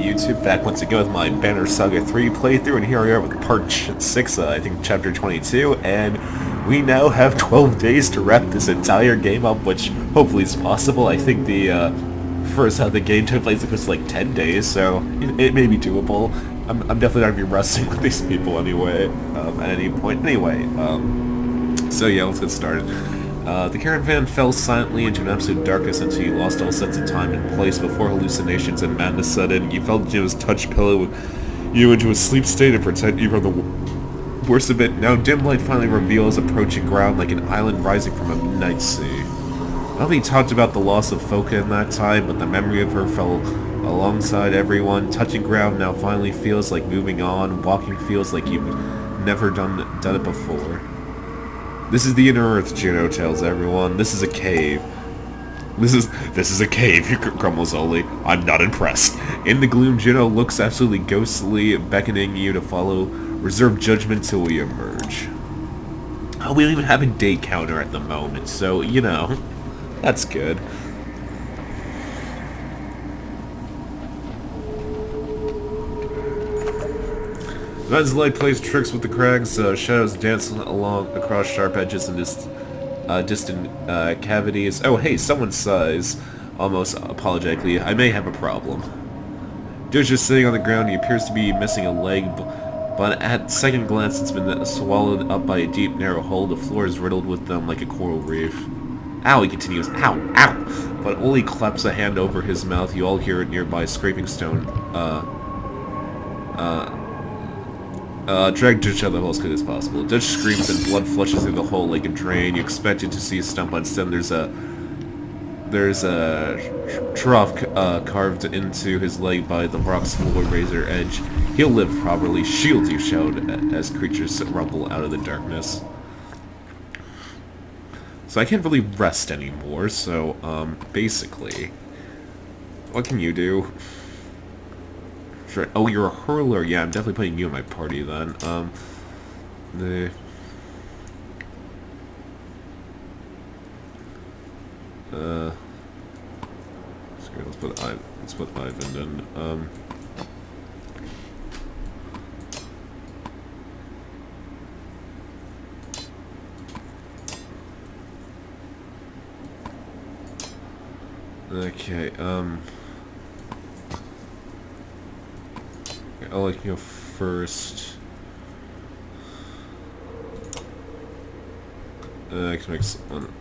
YouTube, back once again with my Banner Saga 3 playthrough, and here we are with part 6, I think chapter 22, and we now have 12 days to wrap this entire game up, which hopefully is possible. I think the first half of the game took place like 10 days, so it may be doable. I'm definitely not going to be wrestling with these people anyway, at any point. Anyway, so yeah, let's get started. The caravan fell silently into an absolute darkness until you lost all sense of time and place before hallucinations and madness set in. You felt Jim's touch pillow you into a sleep state and protect you from the worst of it. Now dim light finally reveals approaching ground like an island rising from a night sea. Nobody talked about the loss of Foka in that time, but the memory of her fell alongside everyone. Touching ground now finally feels like moving on. Walking feels like you've never done it before. This is the inner earth, Juno tells everyone. This is a cave. This is a cave, grumbles Oli. I'm not impressed. In the gloom, Juno looks absolutely ghostly, beckoning you to follow. Reserve judgment till we emerge. Oh, we don't even have a day counter at the moment, so, you know, that's good. Man's light plays tricks with the crags, shadows dance along across sharp edges and distant cavities. Oh, hey, someone sighs, almost apologetically. I may have a problem. Dude's just sitting on the ground. He appears to be missing a leg, but at second glance it's been swallowed up by a deep, narrow hole. The floor is riddled with them like a coral reef. Ow, he continues. Ow, ow! But Oli claps a hand over his mouth. You all hear it nearby scraping stone. Drag Dutch out of the hole as quickly as possible. Dutch screams and blood flushes through the hole like a drain. You expected to see a stump, but instead there's a trough carved into his leg by the rock's floor razor edge. He'll live properly. Shield, you shout as creatures rumble out of the darkness. So I can't really rest anymore, so, basically, what can you do? Sure. Oh, you're a hurler. Yeah, I'm definitely putting you in my party then. Screw it, let's put Ivan in. Okay, I'll let you go first. I can make one.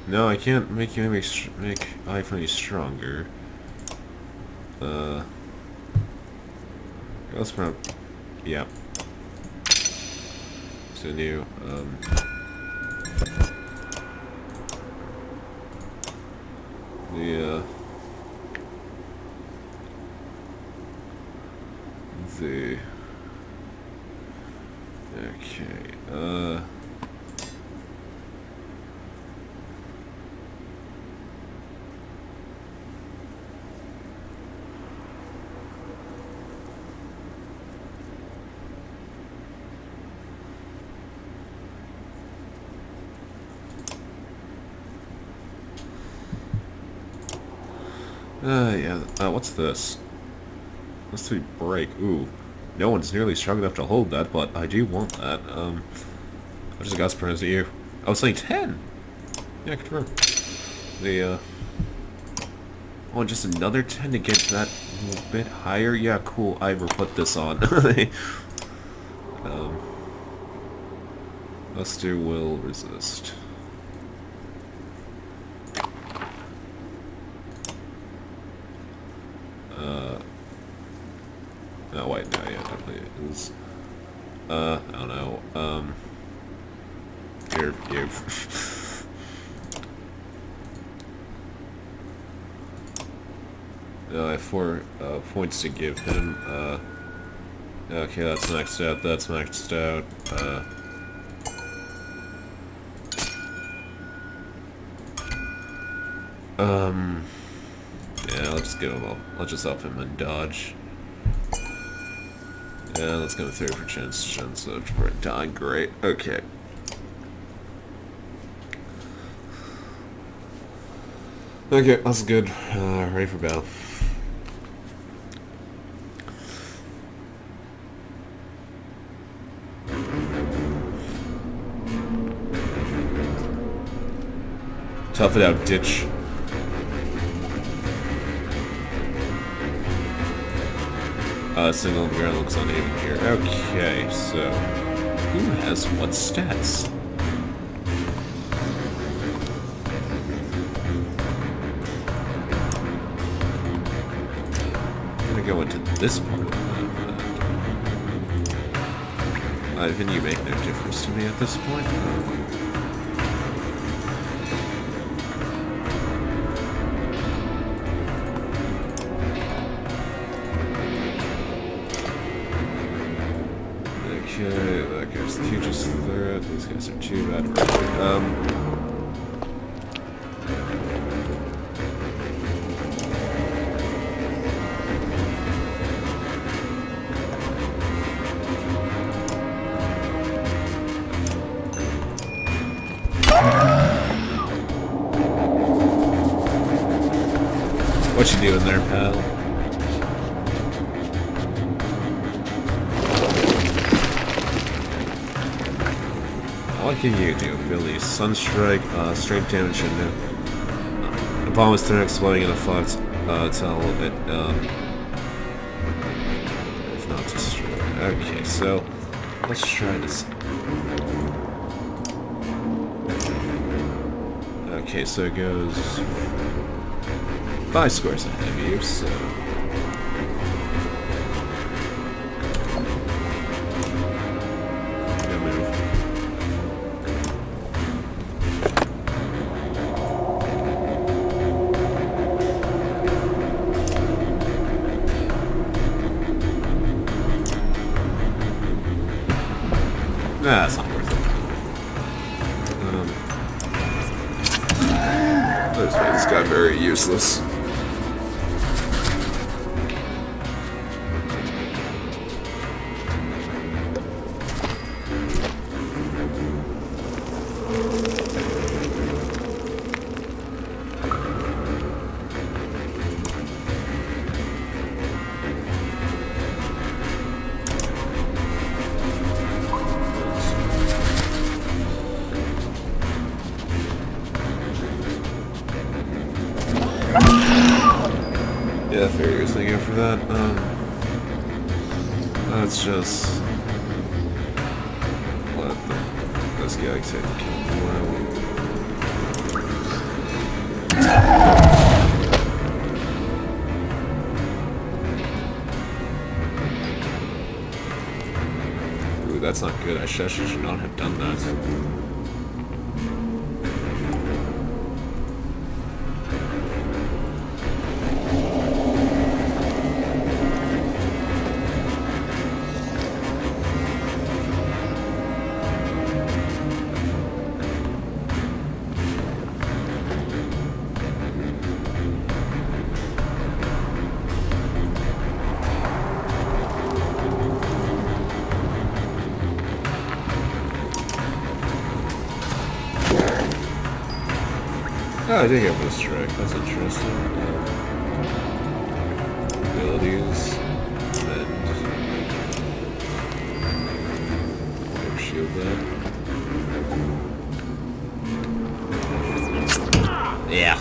No, I can't make you make iPhone any stronger. Let's put up. Yeah. Continue. Okay, yeah, what's this? Let's see, break. Ooh. No one's nearly strong enough to hold that, but I do want that. I just got surprised at you. I was saying 10! Yeah, confirm. Oh, just another 10 to get that a little bit higher? Yeah, cool. I will put this on. Luster will resist. Oh, wait, no, yeah, definitely is. I don't know, here, you. I have 4 points to give him. Okay, that's maxed out, that's maxed out. Yeah, let's just give him all. Let's just up him and dodge. Yeah, let's go through for chance so for dying. Great. Okay. Okay, that's good. Ready for battle. Tough it out, ditch. Signal on the ground looks uneven here. Okay, so who has what stats? I'm gonna go into this part of the map. Ivan, you make no difference to me at this point. Okay, that guy's the hugest threat. These guys are too bad. What you doing there, pal? What can you do, Billy? Sunstrike, strength damage, and the bomb is thrown exploding in a flux. Tell it, if not destroyed. Okay, so let's try this. Okay, so it goes 5 squares ahead of you, so. Nah, that's not worth it. This made this guy very useless. Yeah, I figured he was thinking for that. Let's just let this guy take the kill. Ooh, that's not good. I should not have done that. Oh, I did get this strike. That's interesting. Abilities. And whatever shield that. Yeah.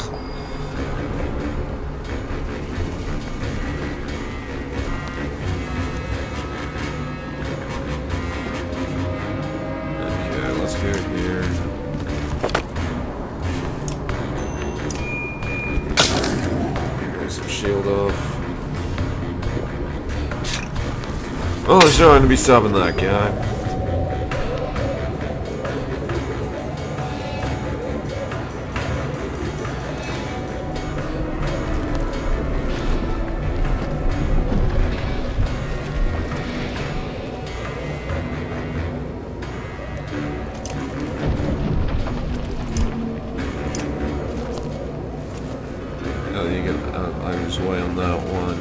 Okay, let's go here. Shield off. Oh, there's no one to be stopping that guy. Oh, you get Iron's Way on that one.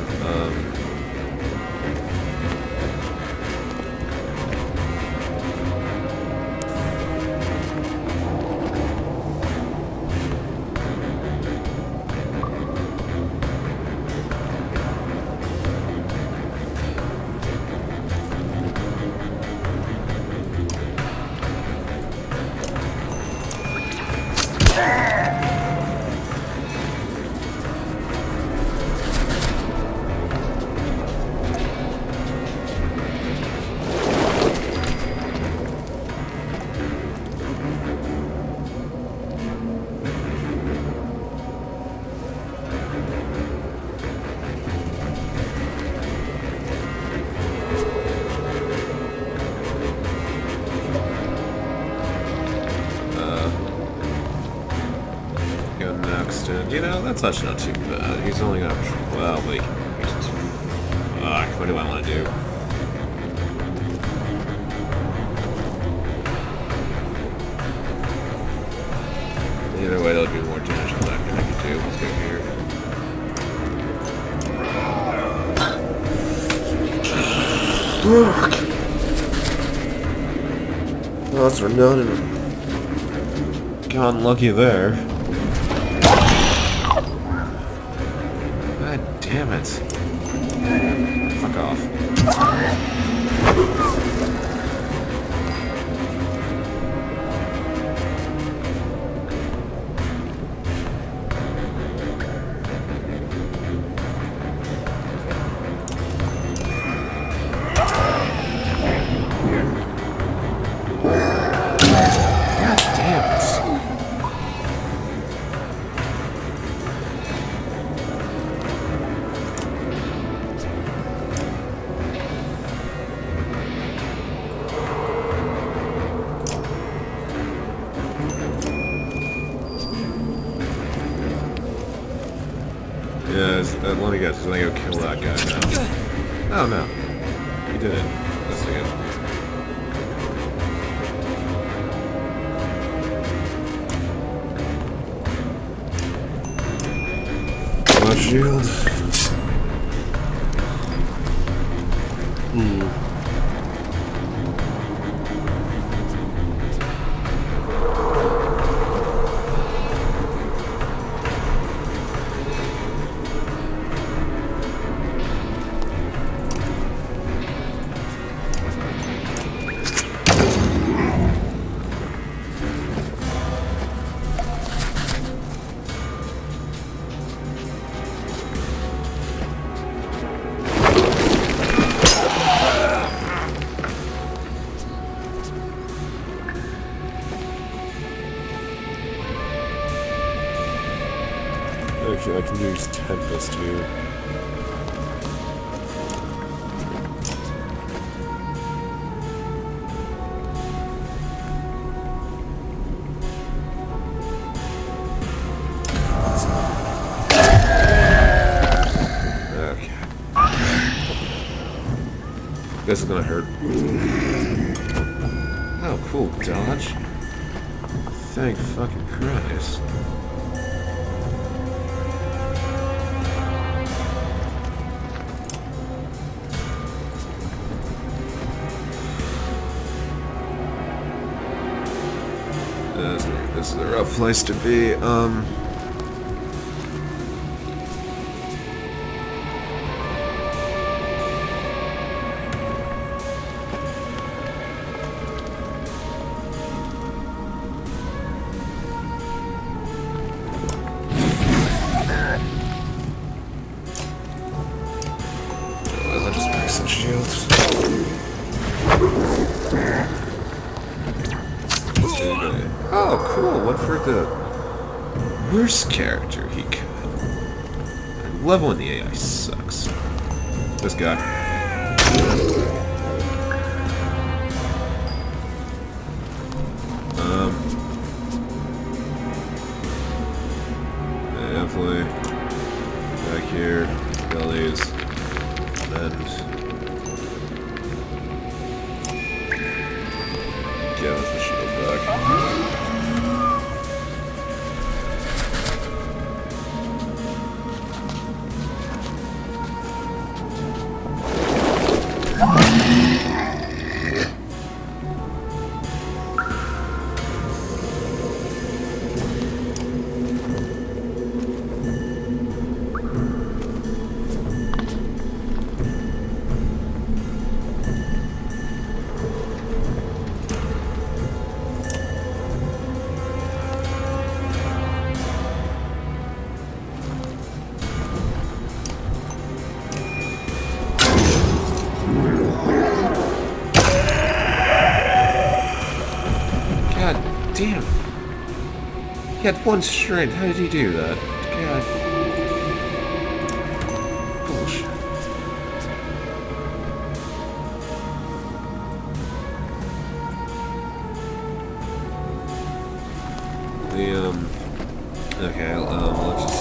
And, you know, that's actually not too bad. He's only got 12, like... Fuck, what do I want to do? Either way, there'll be more damage than that guy can do. Let's go here. Well, that's renowned and got unlucky there. God damn it. Fuck off. Yeah, let me guess, he's gonna go kill that guy now. Oh no. He didn't. That's good. My shield. Actually, I can use Tempest here. Okay. This is gonna hurt. Oh, cool. Dodge. Thank fucking Christ. This is a rough place to be. I'll just break some shields. Oh, cool. What for the worst character he could. I love when the AI sucks. This guy. Definitely back here, bellies, and get with the shield back. Damn. He had one strength. How did he do that? God. Bullshit. Okay, let's just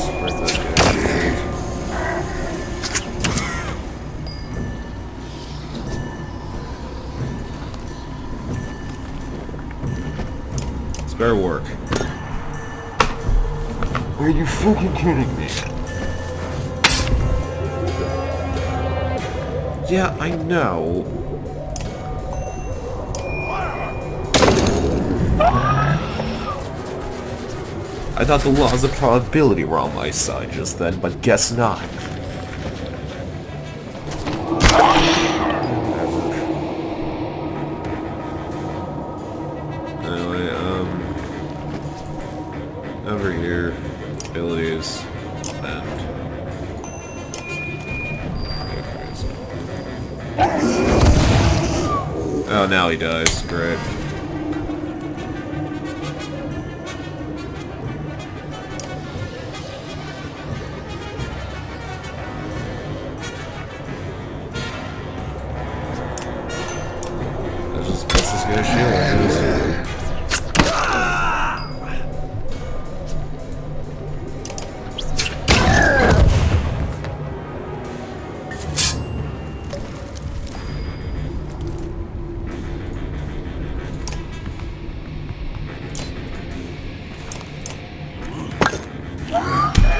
Better work. Are you fucking kidding me? Yeah, I know. I thought the laws of probability were on my side just then, but guess not. Anyway, over here, abilities, and... Oh, now he dies. Great. Let's just press this guy's shield, I guess.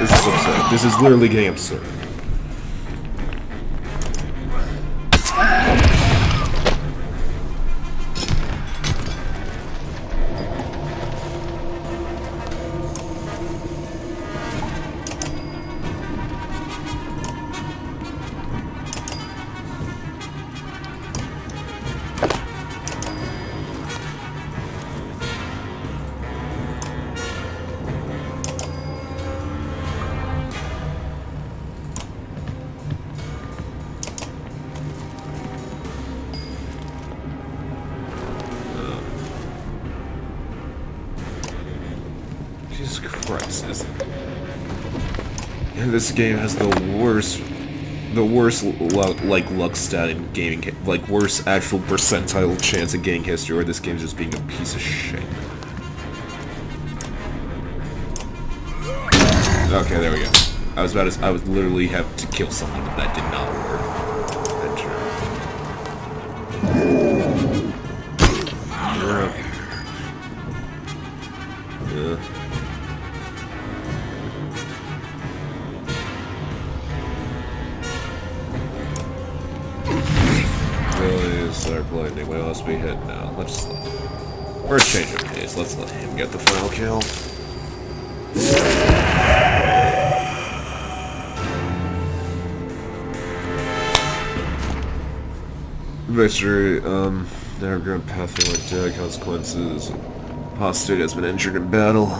This is absurd. This is literally getting absurd. Jesus Christ, and this game has the worst luck stat in gaming, like worst actual percentile chance of getting history, or this game's just being a piece of shit. Okay, there we go. I would literally have to kill someone, but that did not work. Dark lightning, we must be hit now. First change of pace, let's let him get the final kill. Victory, never grant path through dead consequences. Apostate has been injured in battle.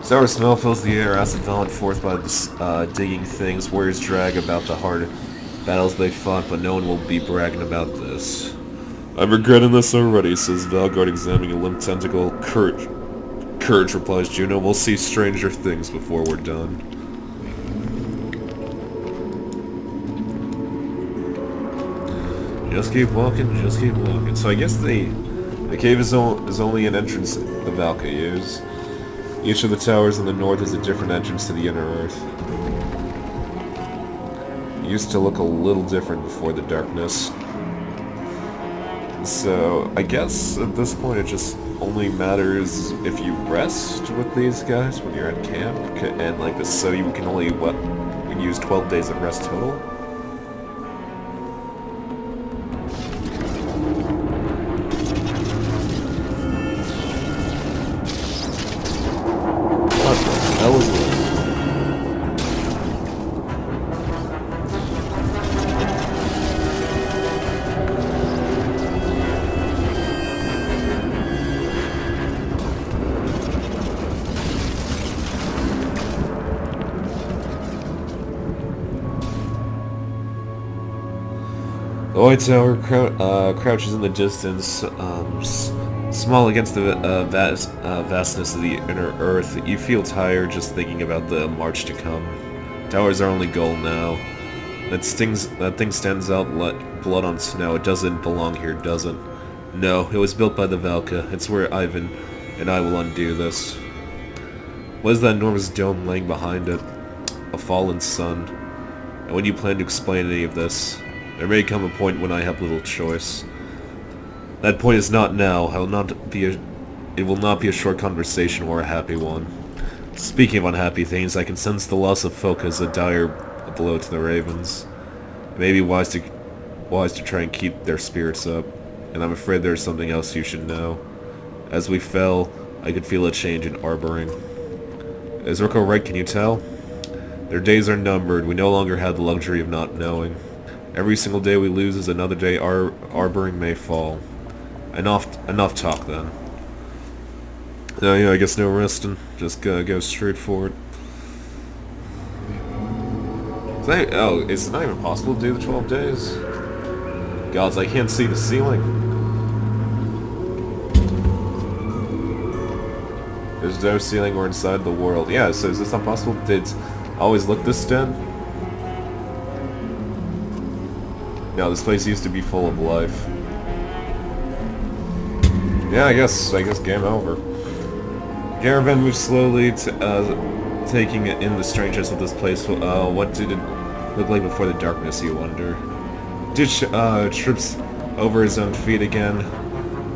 Sour smell fills the air, acid vomited forth by the digging things. Warriors drag about the hard battles they fought, but no one will be bragging about this. I'm regretting this already, says Valgard, examining a limp tentacle. Courage, replies Juno. We'll see stranger things before we're done. Just keep walking, just keep walking. So I guess the cave is only an entrance the Valka use. Each of the towers in the north is a different entrance to the inner earth. It used to look a little different before the darkness. So, I guess at this point it just only matters if you rest with these guys when you're at camp, and like this, so you can only, use 12 days of rest total? That was it. The White Tower crouches in the distance, small against the vastness of the inner earth. You feel tired just thinking about the march to come. Towers are only gold now. That thing stands out like blood on snow. It doesn't belong here, does it? No, it was built by the Valka. It's where Ivan and I will undo this. What is that enormous dome laying behind it? A fallen sun. And when you plan to explain any of this, there may come a point when I have little choice. That point is not now. It will not be a short conversation or a happy one. Speaking of unhappy things, I can sense the loss of focus, a dire blow to the Ravens. It may be wise to try and keep their spirits up, and I'm afraid there's something else you should know. As we fell, I could feel a change in arboring. Is Rocco right, can you tell? Their days are numbered. We no longer have the luxury of not knowing. Every single day we lose is another day arboring may fall. Enough talk then. Yeah, I guess no resting. Just go straight for it. Is it not even possible to do the 12 days? Gods, I can't see the ceiling. There's no ceiling or inside the world. Yeah, so is this not possible? Did it always look this dead? No, this place used to be full of life. Yeah, I guess game over. Caravan moves slowly to, taking in the strangeness of this place. What did it look like before the darkness, you wonder? Ditch trips over his own feet again.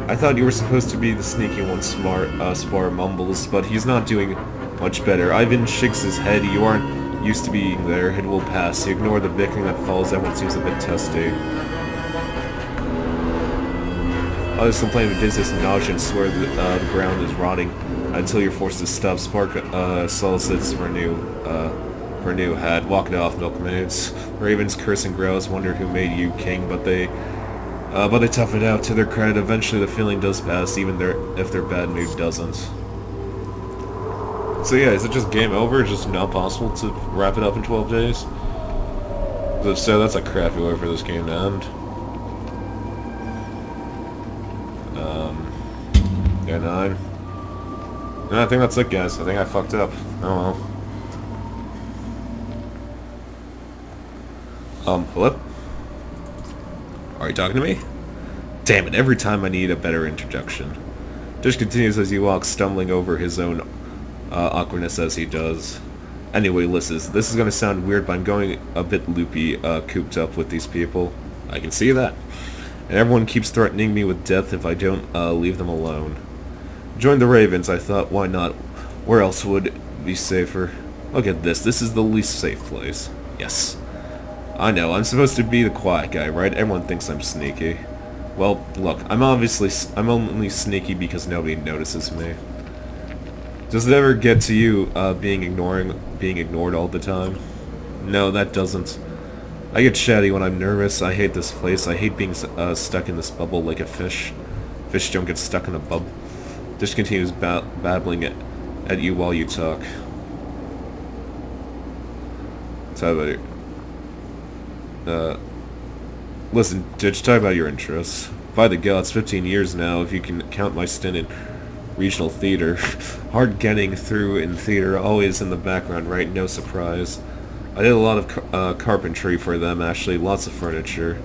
I thought you were supposed to be the sneaky one, Spar mumbles, but he's not doing much better. Ivan shakes his head. You aren't used to being there. It will pass. You ignore the bickering that follows. Everyone seems a bit testy. Others complain of dizziness and nausea and swear that the ground is rotting until you're forced to stop. Spark solicits for a new hat. Walking off, milkmaids. Ravens curse and growls, wonder who made you king, but they tough it out. To their credit, eventually the feeling does pass, even if their bad mood doesn't. So yeah, is it just game over? It's just not possible to wrap it up in 12 days? If so, that's a crappy way for this game to end. Yeah, 9. No, I think that's it, guys. I think I fucked up. Oh well. Hello? Are you talking to me? Damn it, every time I need a better introduction. Dish continues as he walks, stumbling over his own awkwardness as he does. Anyway, listen, this is gonna sound weird, but I'm going a bit loopy, cooped up with these people. I can see that. And everyone keeps threatening me with death if I don't leave them alone. Join the Ravens, I thought, why not? Where else would it be safer? Look at this, this is the least safe place. Yes. I know, I'm supposed to be the quiet guy, right? Everyone thinks I'm sneaky. Well, look, I'm only sneaky because nobody notices me. Does it ever get to you, being ignored all the time? No, that doesn't. I get chatty when I'm nervous. I hate this place. I hate being stuck in this bubble like a fish. Fish don't get stuck in a bubble. Dish continues babbling at you while you talk. Talk about listen, Ditch, talk about your interests. By the gods, 15 years now, if you can count my stint in regional theater. Hard getting through in theater, always in the background, right? No surprise. I did a lot of carpentry for them, actually, lots of furniture.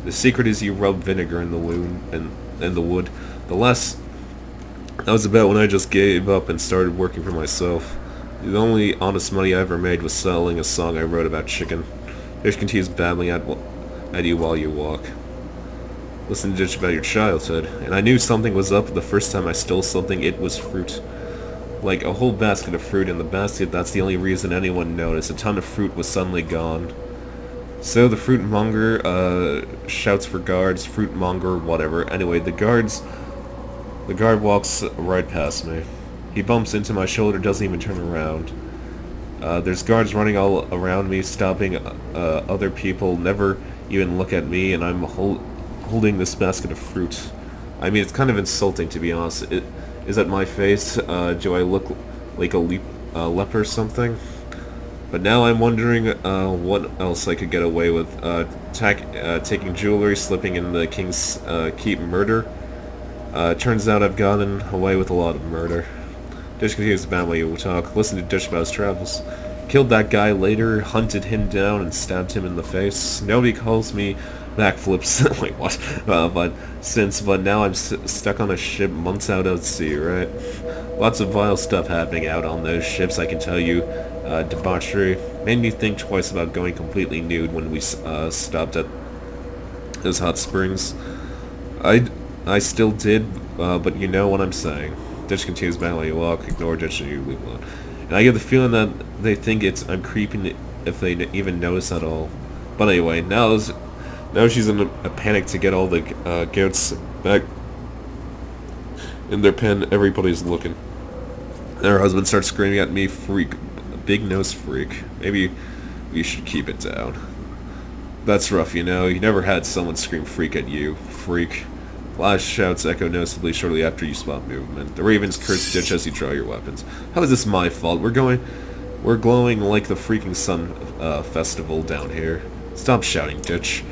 The secret is you rub vinegar in the wound and the wood. That was about when I just gave up and started working for myself. The only honest money I ever made was selling a song I wrote about chicken. Dish continues babbling at you while you walk. Listen to Ditch about your childhood, and I knew something was up the first time I stole something. It was fruit. Like a whole basket of fruit in the basket. That's the only reason anyone noticed. A ton of fruit was suddenly gone. So the fruit monger shouts for guards, fruit monger, whatever. Anyway, the guard walks right past me. He bumps into my shoulder, doesn't even turn around. There's guards running all around me, stopping other people, never even look at me, and I'm holding this basket of fruit. I mean, it's kind of insulting, to be honest. Is that my face? Do I look like a leper or something? But now I'm wondering what else I could get away with. Taking jewelry, slipping in the King's Keep murder. Turns out I've gotten away with a lot of murder. Dish continues to family will talk. Listen to Dish about his travels. Killed that guy later, hunted him down, and stabbed him in the face. Nobody calls me backflips. Wait, what? But now I'm stuck on a ship months out at sea, right? Lots of vile stuff happening out on those ships, I can tell you. Debauchery, Made me think twice about going completely nude when we stopped at those hot springs. I still did, but you know what I'm saying. Ditch continues back while you walk, ignore Ditch and you leave alone. And I get the feeling that they think I'm creeping if they even notice at all. But anyway, now she's in a panic to get all the goats back in their pen. Everybody's looking. And her husband starts screaming at me, freak, big nose freak. Maybe we should keep it down. That's rough, you know. You never had someone scream freak at you, freak. Last shouts echo noticeably shortly after you spot movement. The ravens curse Ditch as you draw your weapons. How is this my fault? We're glowing like the freaking sun festival down here. Stop shouting, Ditch.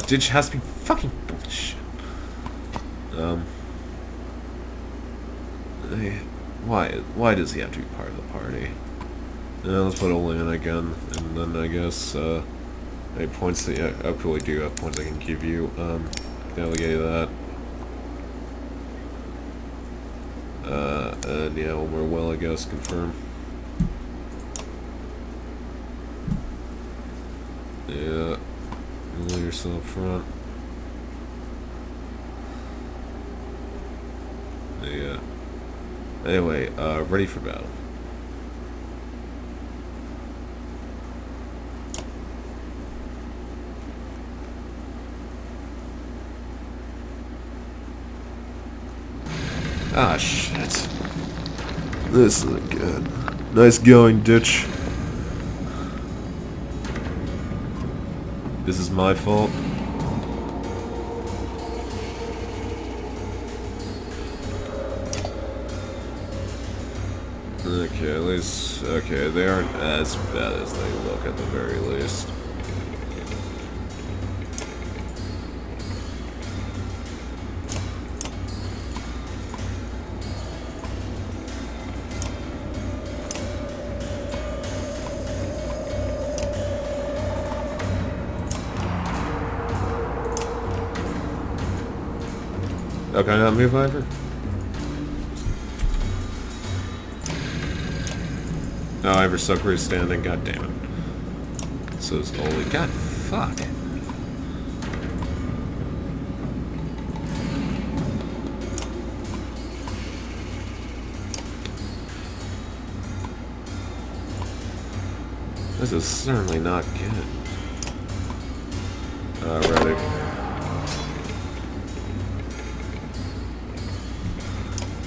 Ditch has to be fucking bullshit. Why does he have to be part of the party? Let's put Ole in again, and then I guess, any points that, yeah, I probably do have points I can give you, delegate that. And yeah, one more well, I guess, confirm. Yeah, lay yourself up front. Yeah. Anyway, ready for battle. Ah, shit. This isn't good. Nice going, Ditch. This is my fault. Okay, at least... Okay, they aren't as bad as they look at the very least. Oh, can I not move over? No, Ivor's Sucker is standing, god damn it. So is Oli. God fuck. This is certainly not good. Ready.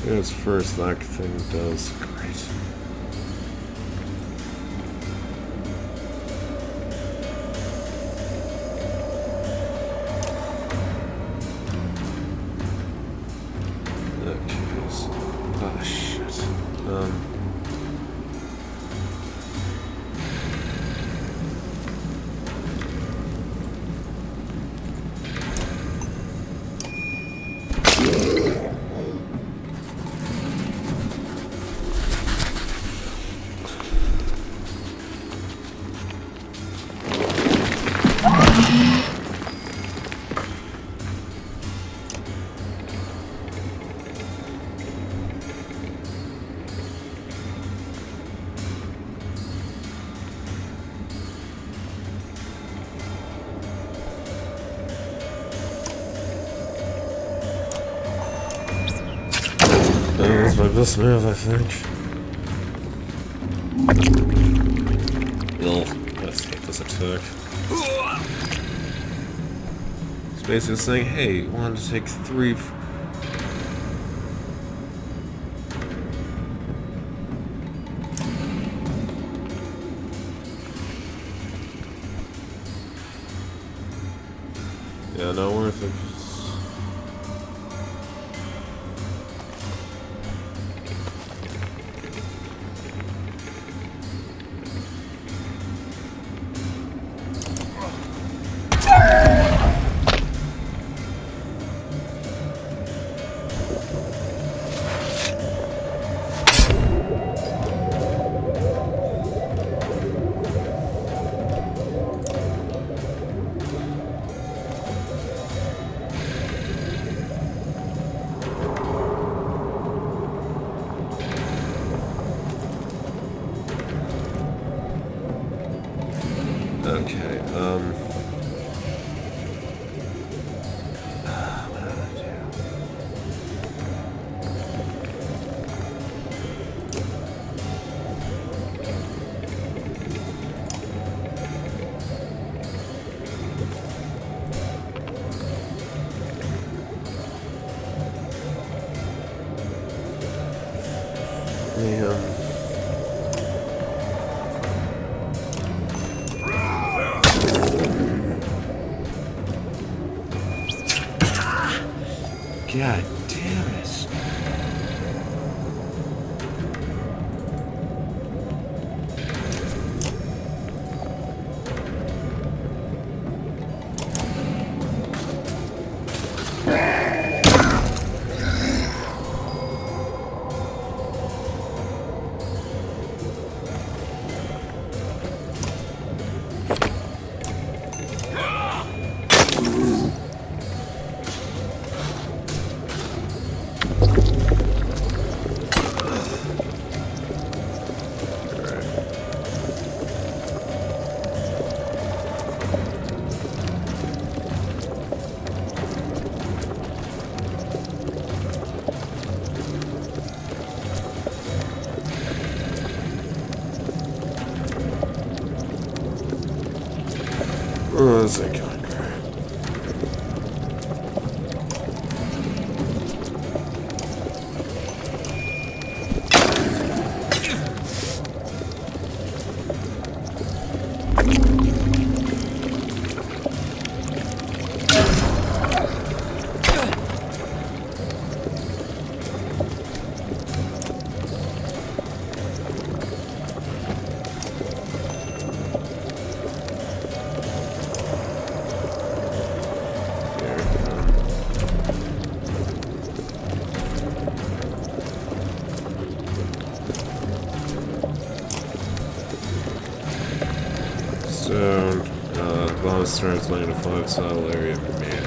Yes, first that thing does great. Okay, so, oh shit. That's my best move, I think. Let's hate this attack. It's basically saying, hey, you wanted to take 3... Yeah, not worth it. Okay, God damn it. Oh, this ain't going great. So, bomb starts laying a 5-cell area command.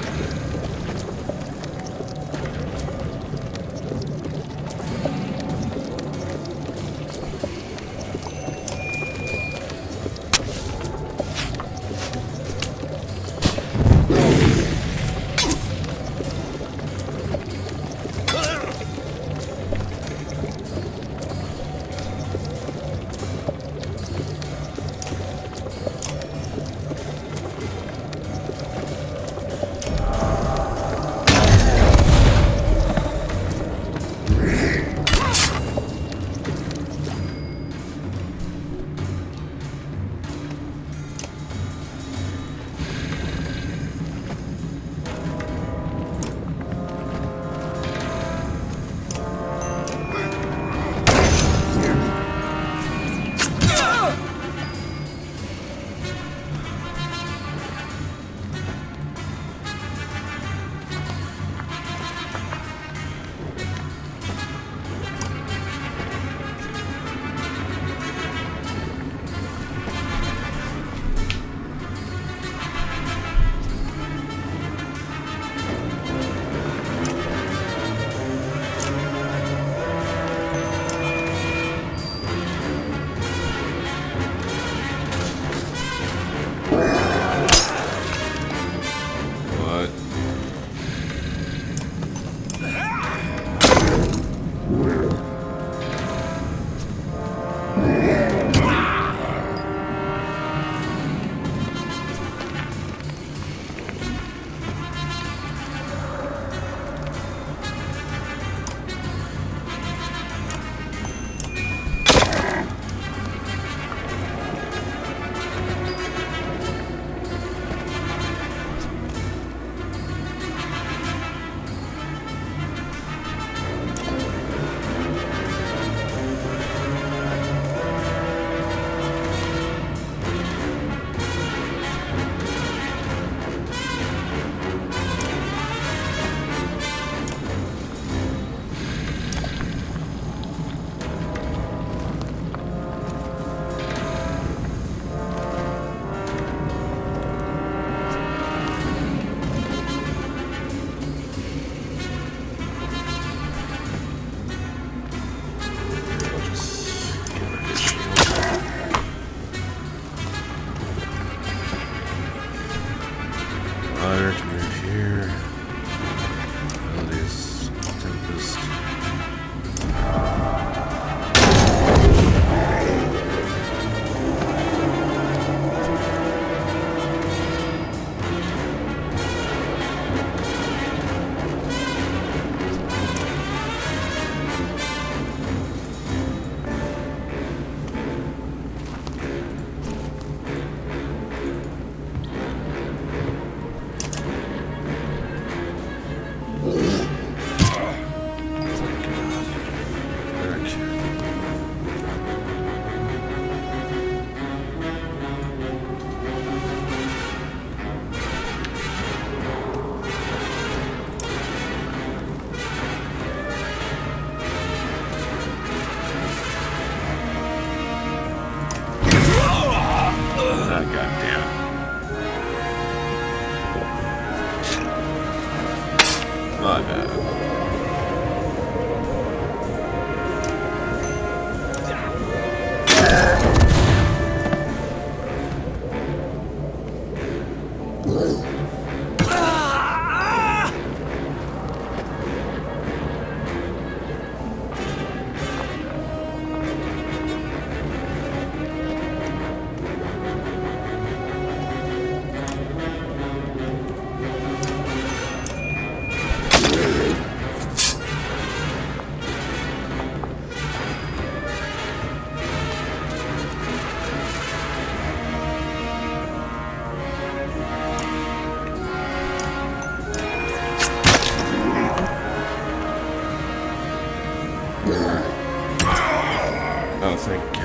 Oh, thank God.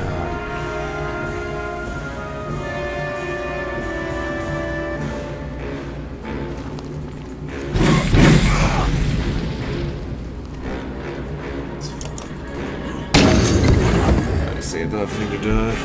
I saved that thing to die.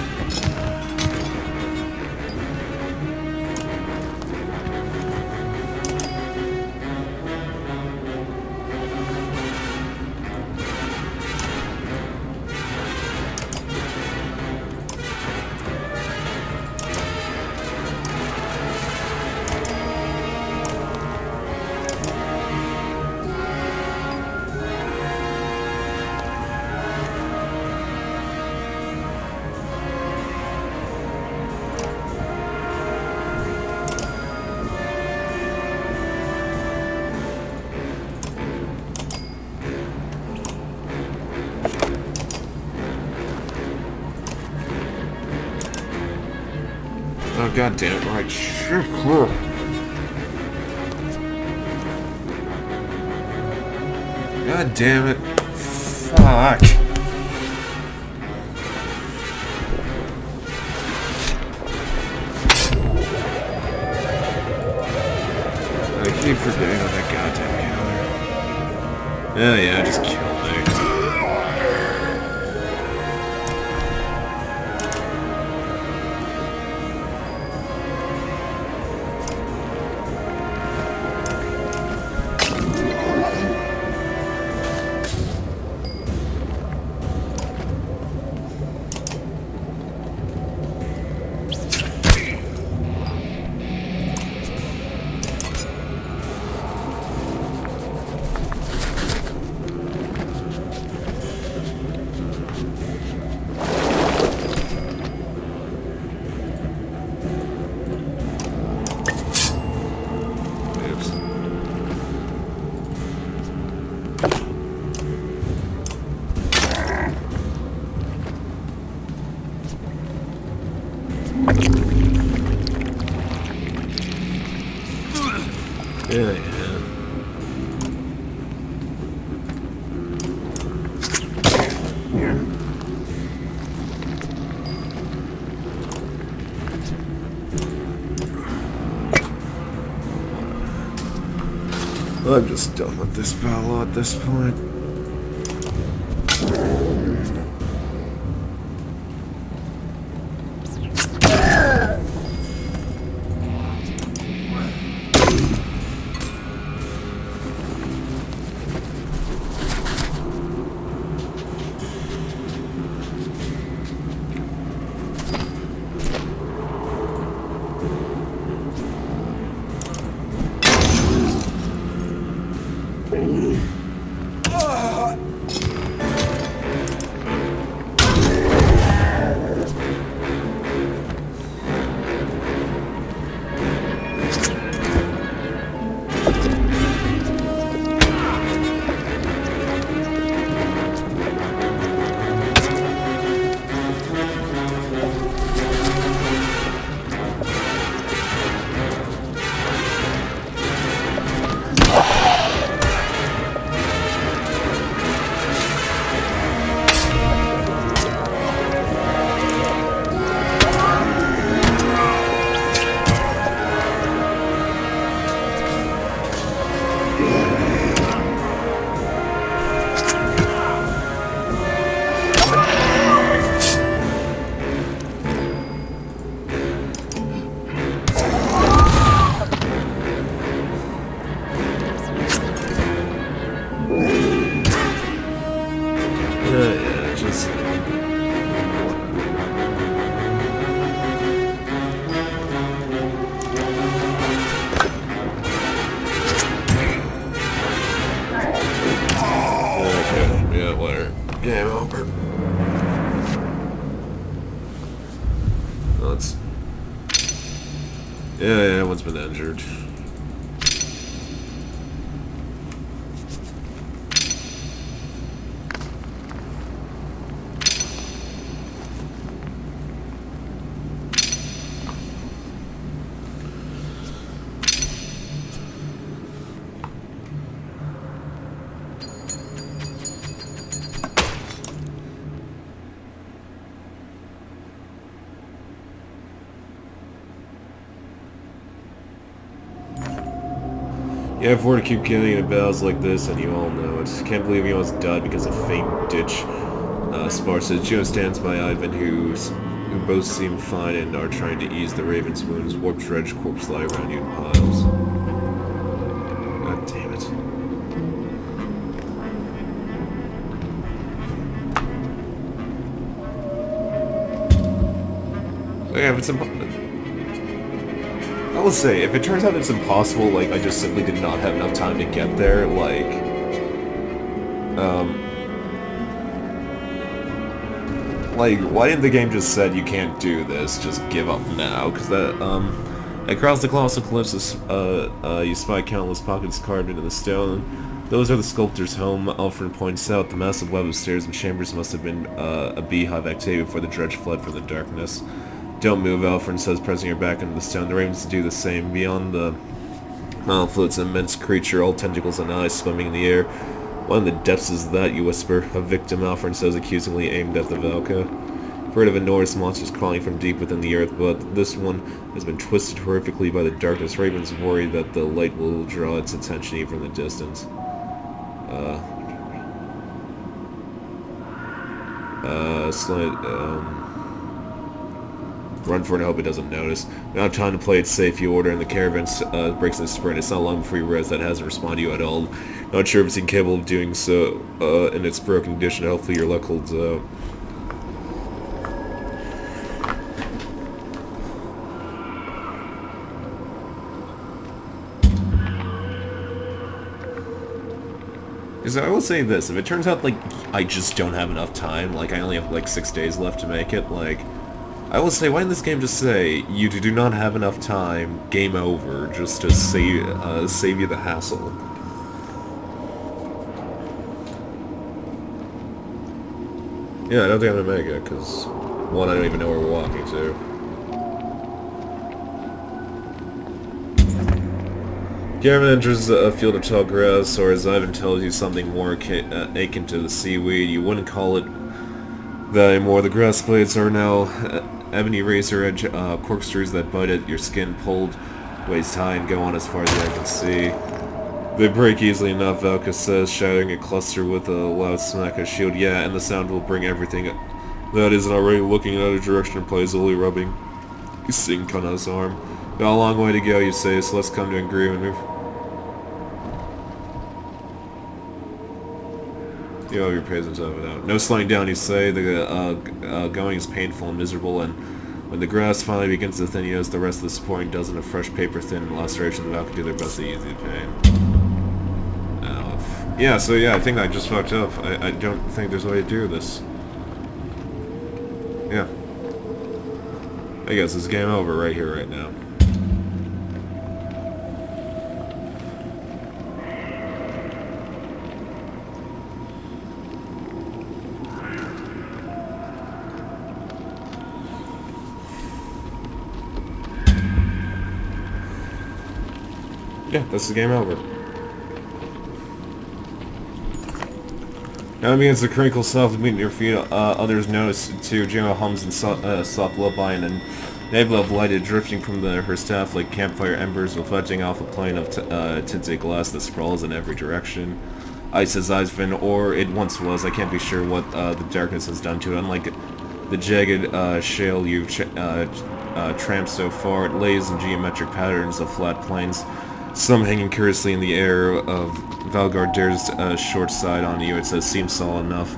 Oh, God damn it, right. Sure. God damn it. Fuck. I keep forgetting on that goddamn counter. Oh yeah, just kill me. Yeah. I'm just done with this battle at this point. Yeah, just... Okay, yeah, whatever. Game over. Let's... Yeah, everyone's been injured. You have to keep killing in battles like this, and you all know it. Can't believe he almost died because of faint ditch. Spar says, Geo stands by Ivan, who both seem fine and are trying to ease the Raven's wounds. Warped dredge corpse lie around you in piles. God damn it. So yeah, if it's I will say, if it turns out it's impossible, like, I just simply did not have enough time to get there, like, why didn't the game just said you can't do this, just give up now? Because that, across the colossal cliffs, you spy countless pockets carved into the stone. Those are the sculptor's home. Alfred points out the massive web of stairs and chambers must have been a beehive activity before the dredge fled from the darkness. Don't move, Alfred says, pressing her back into the stone. The ravens do the same. Beyond the mountain floats an immense creature, all tentacles and eyes swimming in the air. What in the depths is that, you whisper? A victim, Alfred says, accusingly aimed at the Valka. Heard of enormous monsters crawling from deep within the earth, but this one has been twisted horrifically by the darkness. Ravens worry that the light will draw its attention even from the distance. Run for it and hope it doesn't notice. We don't have time to play it safe, you order, and the caravan breaks in a sprint. It's not long before you realize that it hasn't responded to you at all. Not sure if it's incapable of doing so in its broken condition. Hopefully your luck holds out. Because I will say this, if it turns out, like, I just don't have enough time, like, I only have, like, 6 days left to make it, like, I will say, why didn't this game just say, you do not have enough time, game over, just to save you the hassle? Yeah, I don't think I'm gonna make it, because, one, I don't even know where we're walking to. Caravan enters a field of tall grass, or as Ivan tells you, something more akin to the seaweed. You wouldn't call it that anymore. The grass blades are now ebony razor edge corkscrews that bite at your skin, pulled waist high and go on as far as the eye can see. They break easily enough, Valka says, shattering a cluster with a loud smack of shield. Yeah, and the sound will bring everything that isn't already looking in another direction and lazily rubbing his ink on his arm. Got a long way to go, you say, so let's come to an agreement. You have your patience of it out. No slowing down, you say. The going is painful and miserable, and when the grass finally begins to thin, you notice the rest of the supporting dozen of fresh paper-thin lacerations. The Valk do their best to ease the pain. Yeah, so yeah, I think I just fucked up. I don't think there's a way to do this. Yeah. I guess it's game over right here, right now. Yeah, that's the game over. Now begins to crinkle softly beneath your feet. Others notice too. Gemma hums in soft lullaby, and a nebula of light is drifting from her staff like campfire embers, reflecting off a plane of tinted glass that sprawls in every direction. Ice has eyes been, or it once was. I can't be sure what the darkness has done to it. Unlike the jagged shale you've tramped so far, it lays in geometric patterns of flat plains. Some hanging curiously in the air of Valgard dares short side on you. It says, seems solid enough.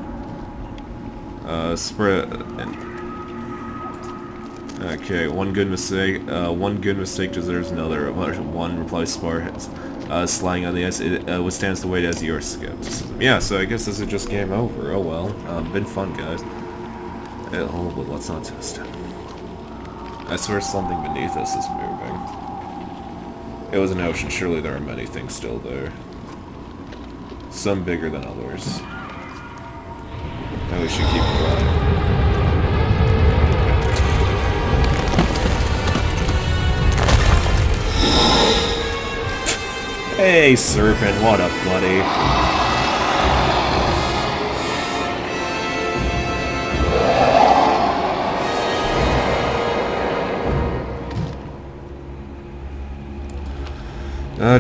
Okay, one good mistake deserves another. One replies Spar, sliding on the ice. It withstands the weight as your skepticism. Yeah, so I guess this is just game over. Oh well. Been fun, guys. Oh, but let's not test it. I swear something beneath us is moving. It was an ocean, surely there are many things still there. Some bigger than others. And we should keep going. Hey, Serpent, what up, buddy?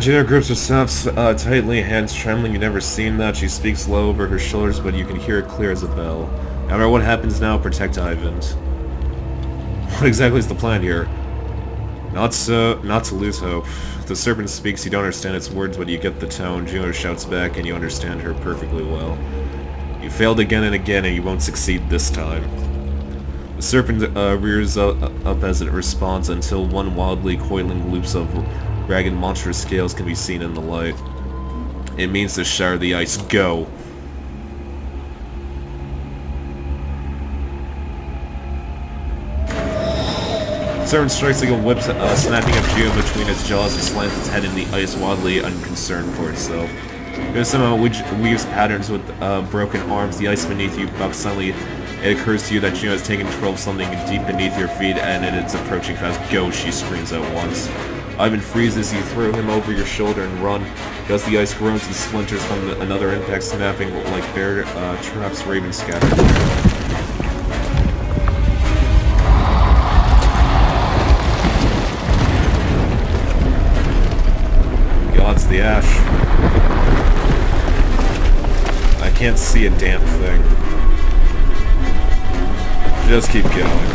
Gina grips herself tightly, hands trembling. You've never seen that. She speaks low over her shoulders, but you can hear it clear as a bell. No matter what happens now, protect Ivan. What exactly is the plan here? Not to lose hope. The serpent speaks, you don't understand its words, but you get the tone. Juno shouts back, and you understand her perfectly well. You failed again and again, and you won't succeed this time. The serpent rears up as it responds until one wildly coiling loops of ragged monstrous scales can be seen in the light. It means to shatter the ice. Go! The serpent strikes like a whip, snapping up Geo between its jaws and slants its head in the ice, wildly unconcerned for itself. It somehow weaves patterns with broken arms. The ice beneath you bucks. Suddenly, it occurs to you that Juno has taken control of something deep beneath your feet, and it's approaching fast. Go, she screams out once. Ivan freezes. You throw him over your shoulder and run. As the ice groans and splinters from another impact, snapping like bear traps, Raven scatter. God's the ash. I can't see a damn thing. Just keep going.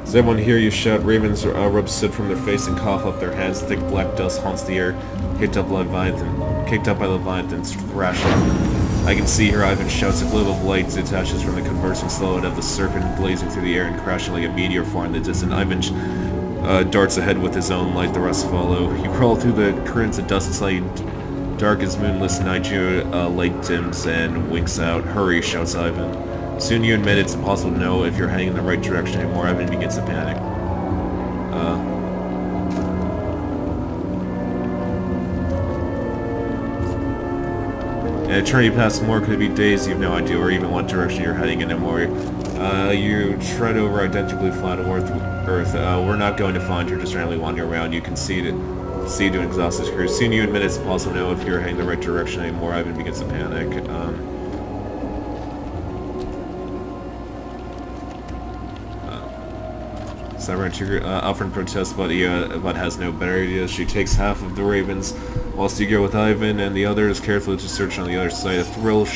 Does everyone hear you shout? Ravens rub soot from their face and cough up their hands. Thick black dust haunts the air, kicked up by the Leviathan's thrashing. I can see her. Ivan shouts. A globe of light detaches from the conversing silhouette of the serpent, blazing through the air and crashing like a meteor far in the distance. Ivan darts ahead with his own light. The rest follow. You crawl through the currents of dust inside dark as moonless night. Your light dims and winks out. Hurry, shouts Ivan. Soon you admit it's impossible to know if you're heading in the right direction anymore. Ivan begins to panic. An eternity past more, could it be days? You have no idea or even what direction you're heading in anymore. You tread over identically flat Earth. We're not going to find her just randomly wandering around. You can see to exhaust his career. Soon you admit it's impossible to know if you're heading in the right direction anymore. Ivan begins to panic. Alfred protests, but has no better ideas. She takes half of the ravens, whilst you go with Ivan and the others carefully to search on the other side. A thrill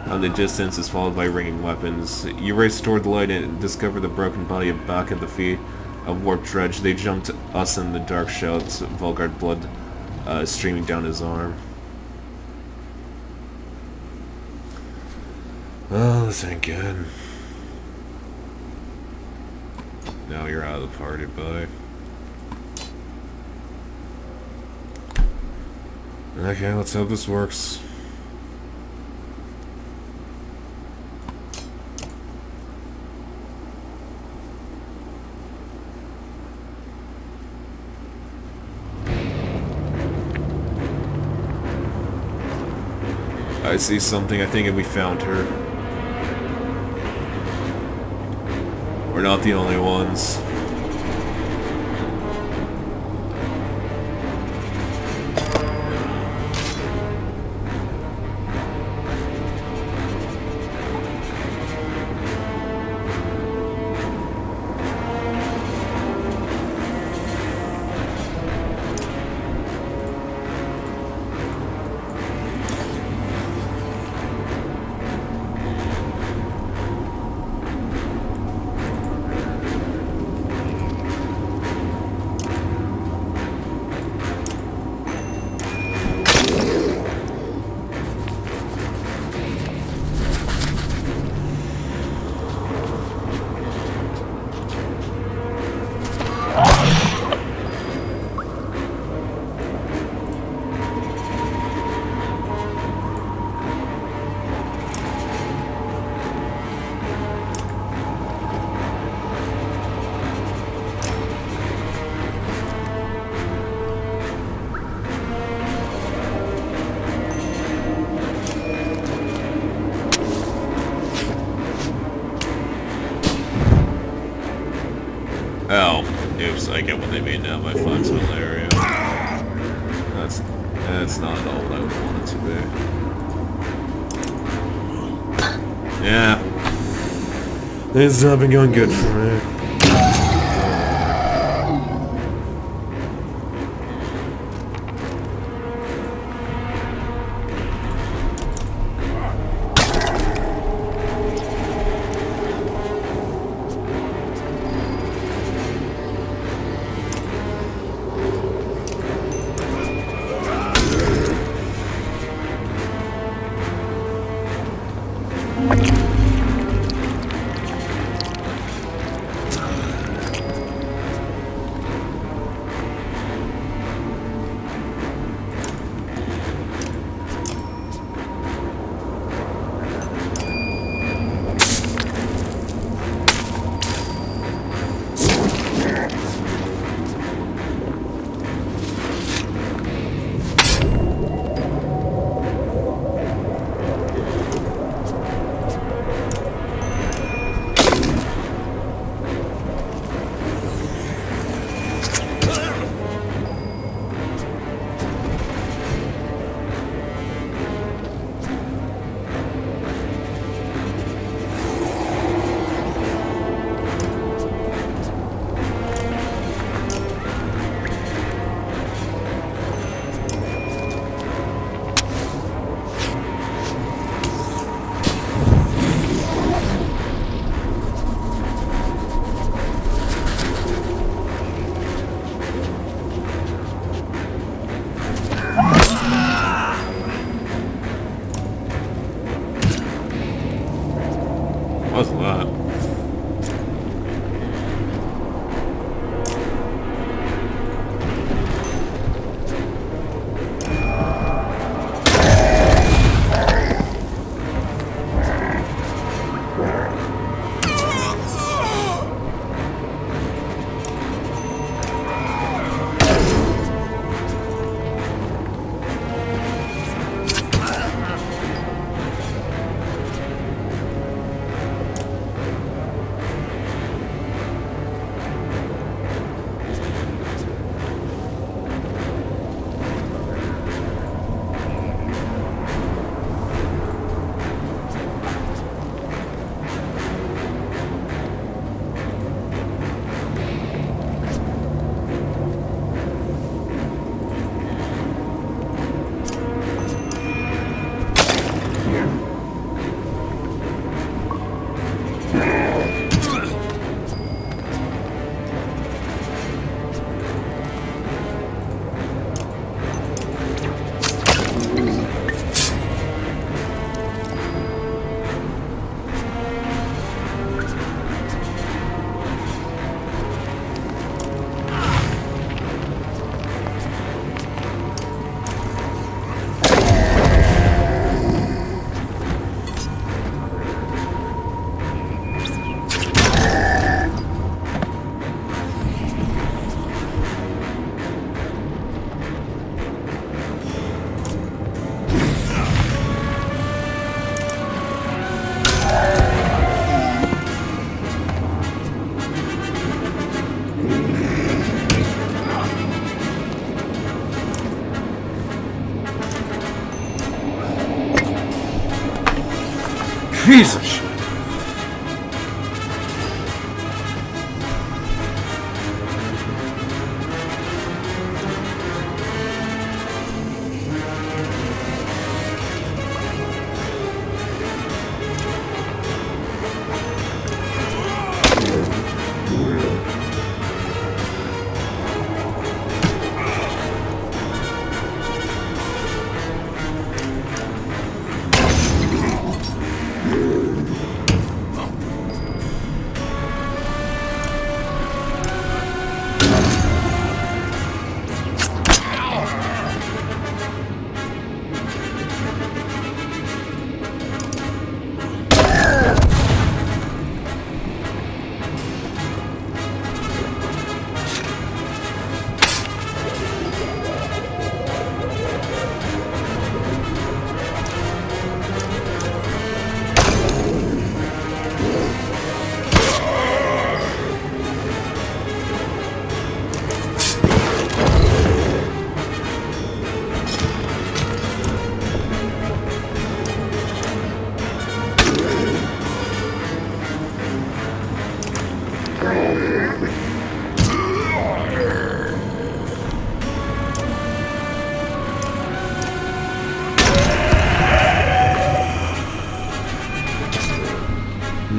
on the distance is followed by ringing weapons. You race toward the light and discover the broken body of Bach at the feet of Warped Dredge. They jumped us in the dark, shouts. Volgard blood streaming down his arm. Oh, this ain't good. Now you're out of the party, bye. Okay, let's hope this works. I see something. I think we found her. We're not the only ones. it's not at all what I would want it to be. Yeah. This has not been going good for me. What's that? Piece of shit.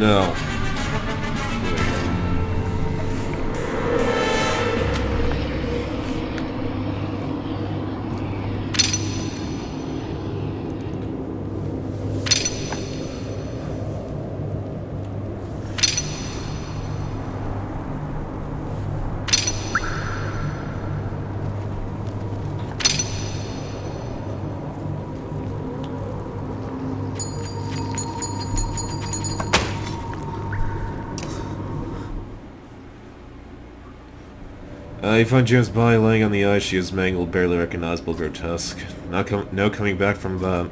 no. You find James' body laying on the ice. She is mangled, barely recognizable, grotesque. No coming back from that.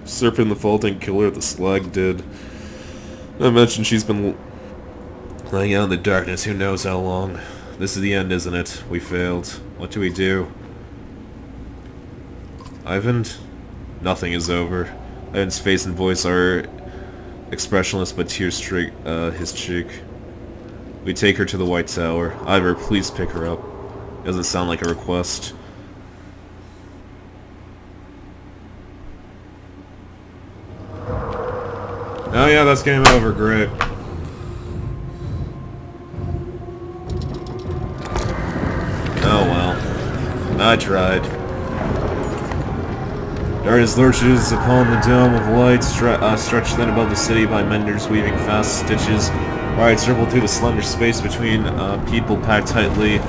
Serpent the Faulting Killer, the Slag did. I mentioned she's been laying out in the darkness, who knows how long. This is the end, isn't it? We failed. What do we do? Ivan? Nothing is over. Ivan's face and voice are expressionless, but tears streak his cheek. We take her to the White Tower. Ivor, please pick her up. Doesn't sound like a request. Oh yeah, that's game over. Great. Oh well. I tried. Darkness lurches upon the dome of light, stretched thin above the city by menders weaving fast stitches. Riot circled through the slender space between people packed tightly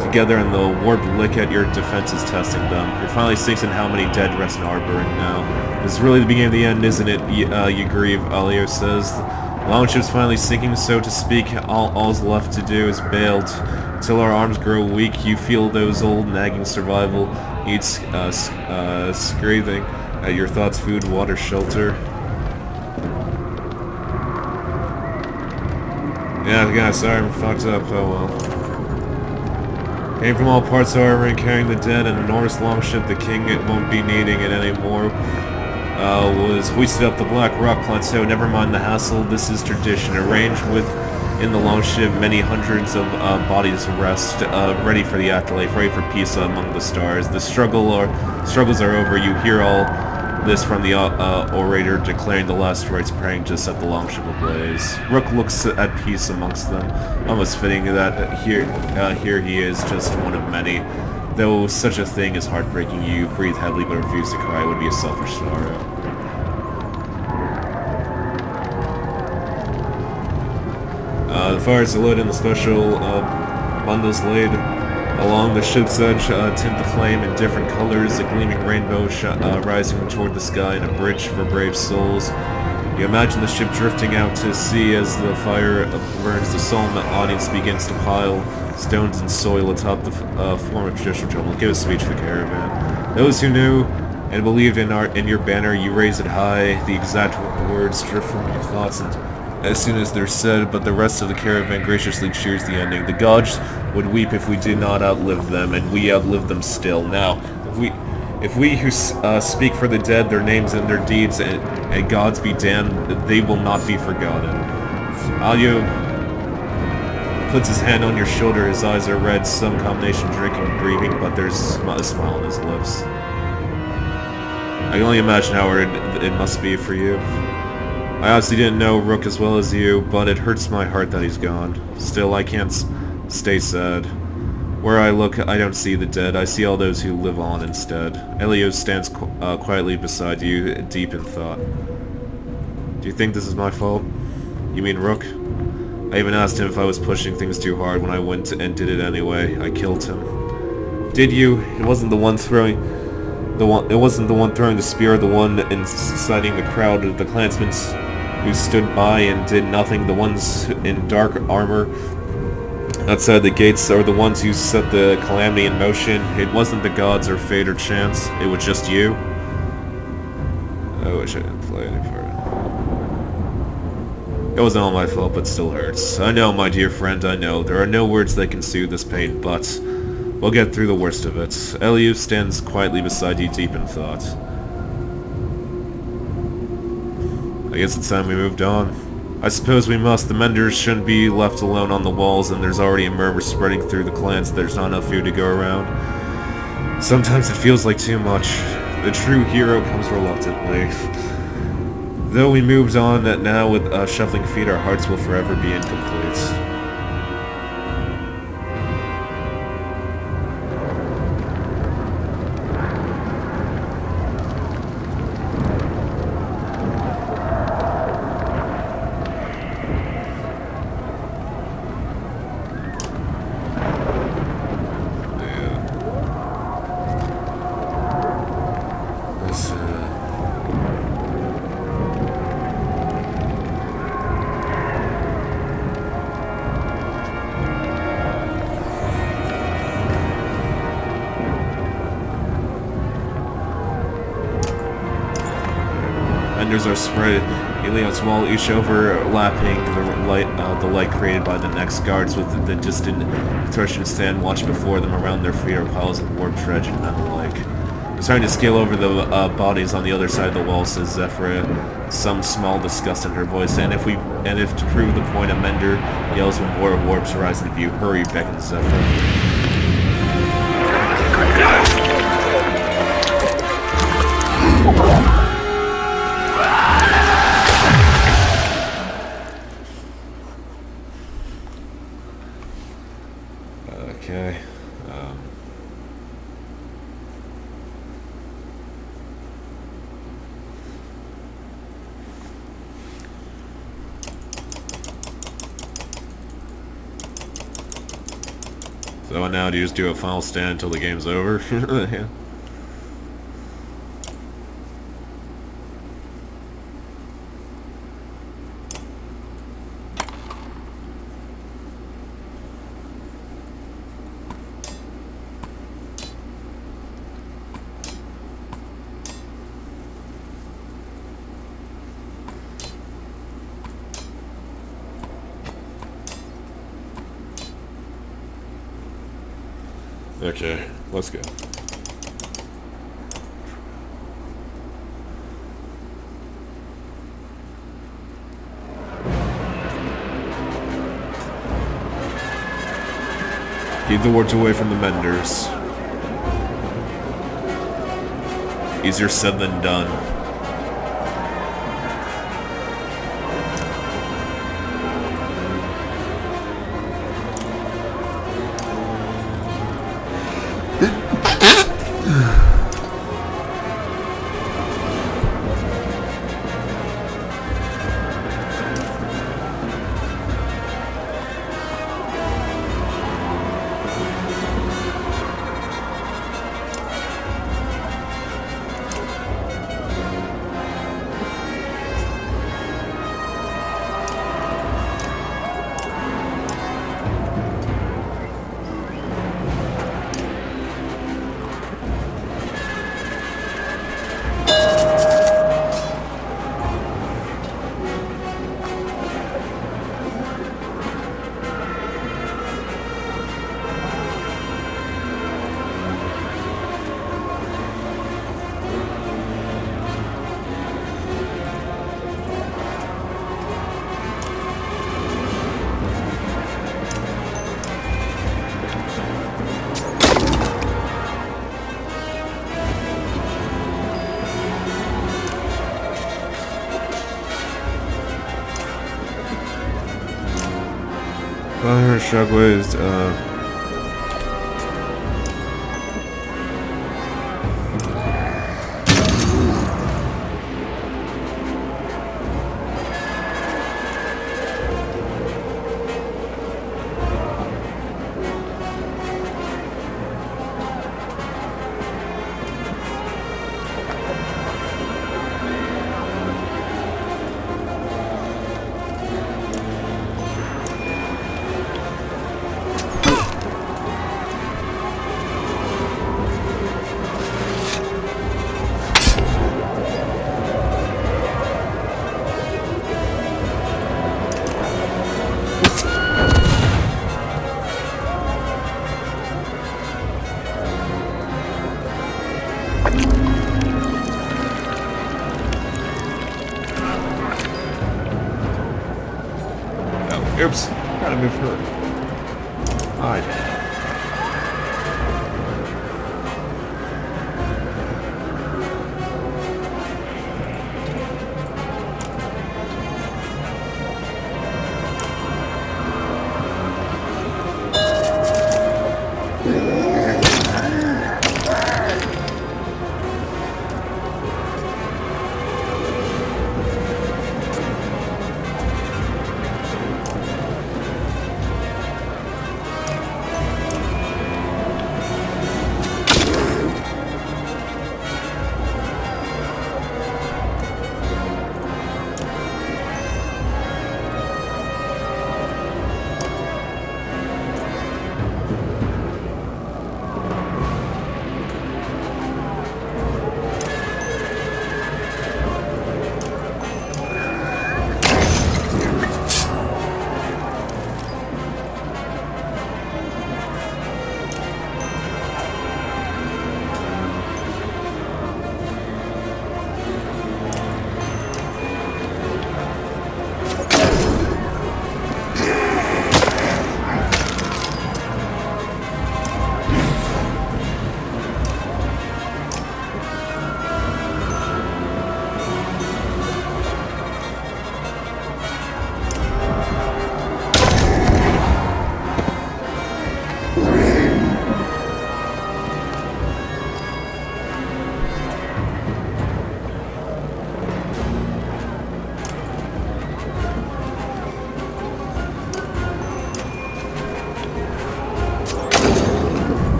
together, and the warped lick at your defenses testing them. It finally sinks in how many dead rest in Arbor now. This is really the beginning of the end, isn't it? You grieve, Alio says. The longship's finally sinking, so to speak. All's left to do is bailed. Until our arms grow weak, you feel those old nagging survival needs scathing at your thoughts: food, water, shelter. Yeah, sorry, I'm fucked up. Oh well. Came from all parts, however, and carrying the dead, an enormous longship. The king won't be needing it anymore. Was hoisted up the Black Rock Plateau. Never mind the hassle. This is tradition. Arranged within the longship, many hundreds of bodies rest, ready for the afterlife, ready for peace among the stars. The struggles are over. You hear all this from the orator declaring the last rites, praying to set the longship ablaze. Rook looks at peace amongst them, almost fitting that here he is, just one of many. Though such a thing is heartbreaking, you breathe heavily but refuse to cry. It would be a selfish sorrow. The fires are lit and the special bundles laid along the ship's edge tint the flame in different colors, a gleaming rainbow rising toward the sky in a bridge for brave souls. You imagine the ship drifting out to sea as the fire burns. The solemn audience begins to pile stones and soil atop the form of traditional trouble. Give a speech to the caravan. Those who knew and believed in your banner, you raise it high. The exact words drift from your thoughts and as soon as they're said, but the rest of the caravan graciously cheers the ending. The gods would weep if we did not outlive them, and we outlive them still. Now, if we who speak for the dead, their names and their deeds, and gods be damned, they will not be forgotten. Alio puts his hand on your shoulder. His eyes are red, some combination of drinking and grieving, but there's a smile on his lips. I can only imagine how it must be for you. I honestly didn't know Rook as well as you, but it hurts my heart that he's gone. Still, I can't stay sad. Where I look, I don't see the dead. I see all those who live on instead. Elio stands quietly beside you, deep in thought. Do you think this is my fault? You mean Rook? I even asked him if I was pushing things too hard when I went and did it anyway. I killed him. Did you? It wasn't the one throwing the spear, the one inciting the crowd, the clansmen who stood by and did nothing, the ones in dark armor outside the gates are the ones who set the calamity in motion. It wasn't the gods or fate or chance, it was just you. I wish I didn't play any part. It wasn't all my fault, but still hurts. I know, my dear friend, I know. There are no words that can soothe this pain, but we'll get through the worst of it. Eliu stands quietly beside you, deep in thought. I guess it's time we moved on. I suppose we must. The menders shouldn't be left alone on the walls, and there's already a murmur spreading through the clans. There's not enough food to go around. Sometimes it feels like too much. The true hero comes reluctantly. Though we moved on, now with shuffling feet, our hearts will forever be incomplete. Vendors are spread Eliot's wall, each overlapping the light created by the next guards with the distant torsion stand watch before them. Around their feet are piles of warped dredge and metal like. We're starting to scale over the bodies on the other side of the wall, says Zephyra, some small disgust in her voice. And if to prove the point, a Mender yells when more warps rise into view. Hurry, beckons Zephyra. Okay. So now do you just do a final stand until the game's over? Yeah. Okay, let's go. Keep the wards away from the Menders. Easier said than done. Her shockwaves, oops, gotta move her. Hide.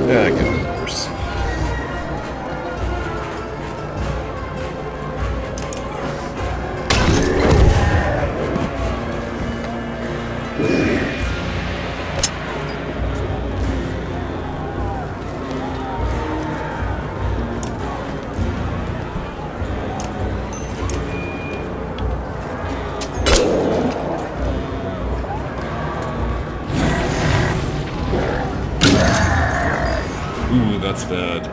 Yeah, I could do worse. Ooh, that's bad.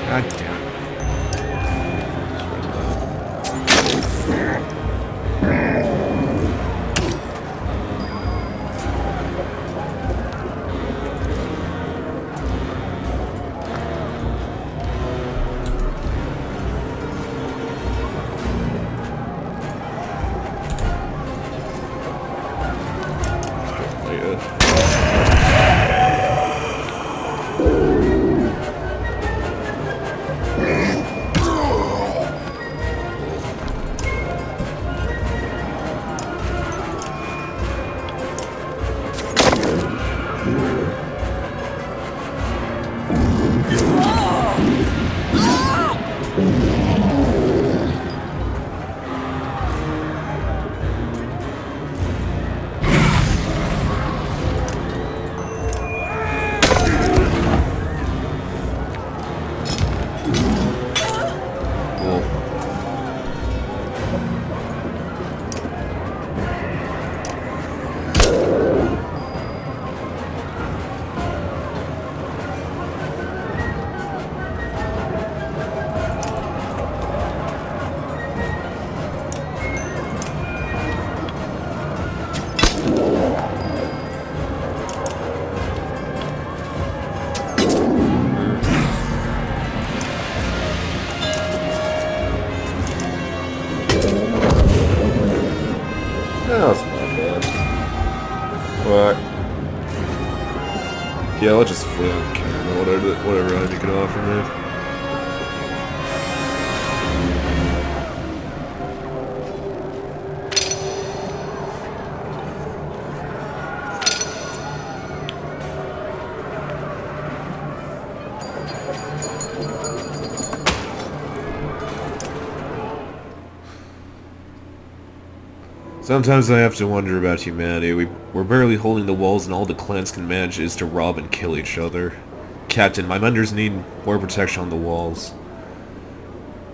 God damn it. That's not bad. What? Yeah, I'll just flip whatever I can offer me. Sometimes I have to wonder about humanity. We're barely holding the walls and all the clans can manage is to rob and kill each other. Captain, my members need more protection on the walls.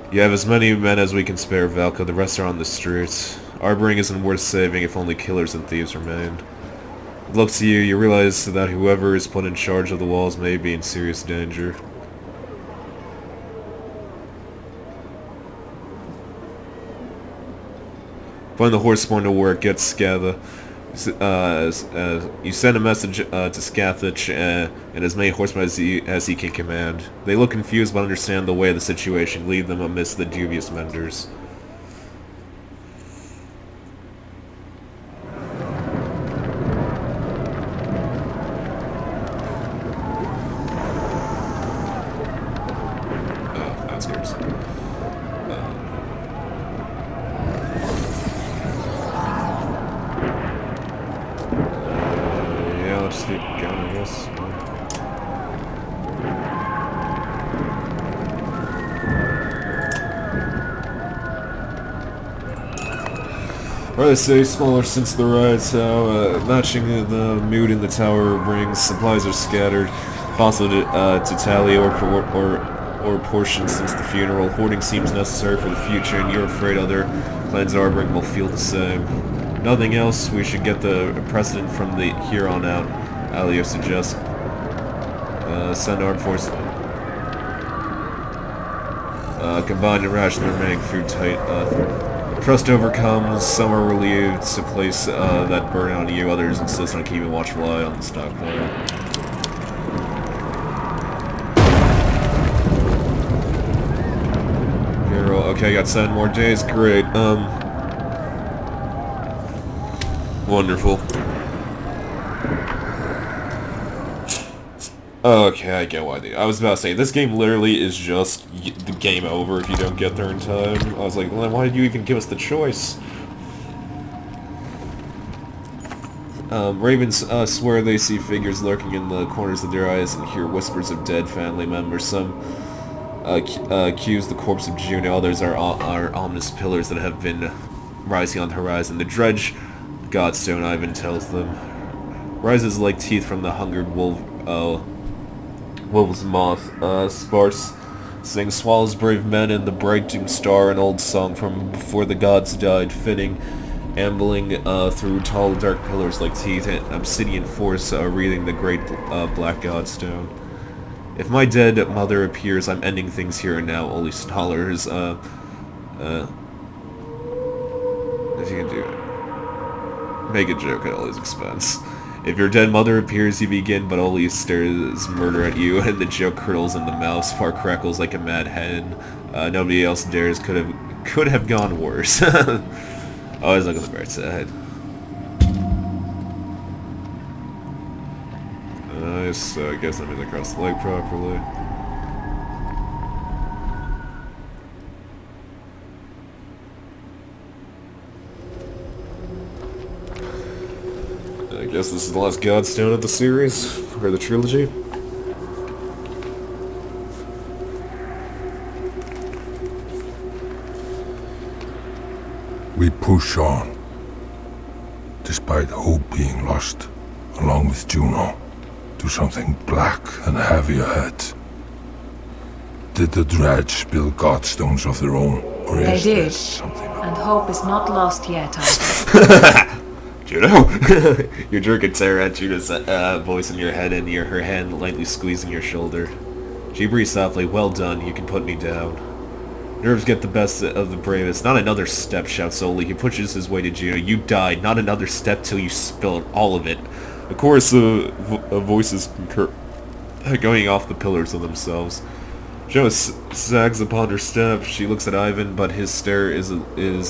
You have as many men as we can spare, Valka. The rest are on the streets. Arboring isn't worth saving if only killers and thieves remain. Look to you, you realize that whoever is put in charge of the walls may be in serious danger. Find the horseborn to work, get Scatha. You send a message to Scathich and as many horsemen as he can command. They look confused but understand the way of the situation. Lead them amidst the dubious menders. Oh, outskirts. I'll just keep going, I guess. Or they say smaller since the riots, how matching the mood in the tower brings supplies are scattered, possible to tally or portion since the funeral. Hoarding seems necessary for the future, and you're afraid other clans at Arbring will feel the same. Nothing else, we should get the precedent from the here on out. Alio suggests send armed force combine and ration the remaining food tight. Trust overcomes, some are relieved to place that burden on you, others insist on keeping watchful eye on the stockpile. Okay, I got 7 more days. Great. Wonderful. Okay, I get why I was about to say, this game literally is just the game over if you don't get there in time. I was like, well, then why did you even give us the choice? Ravens swear they see figures lurking in the corners of their eyes and hear whispers of dead family members. Some accuse the corpse of Juno, others are ominous pillars that have been rising on the horizon. The dredge Godstone, Ivan tells them, rises like teeth from the hungered wolf's moth. Sparse sings swallows brave men in the bright doom star, an old song from before the gods died, fitting, ambling through tall dark pillars like teeth, and obsidian force wreathing the great black Godstone. If my dead mother appears, I'm ending things here and now, only scholars, if you can do it. Make a joke at Ollie's expense. If your dead mother appears, you begin, but Ollie stares murder at you, and the joke curdles in the mouth, spark crackles like a mad hen. Nobody else dares, could have gone worse. Always look at the bright side. Nice, so I guess that means I crossed the lake properly. I guess this is the last Godstone of the series, or the trilogy. We push on, despite hope being lost, along with Juno, to something black and heavy ahead. Did the dredge build Godstones of their own, or they is did, this something else? And hope is not lost yet, either. Juno? You're jerking Sarah at Juno's voice in your head and her hand lightly squeezing your shoulder. She breathes softly, well done, you can put me down. Nerves get the best of the bravest. Not another step, shouts Oli. He pushes his way to Juno. You died. Not another step till you spill all of it. A chorus of voices concur, going off the pillars of themselves. Juno sags upon her step. She looks at Ivan, but his stare is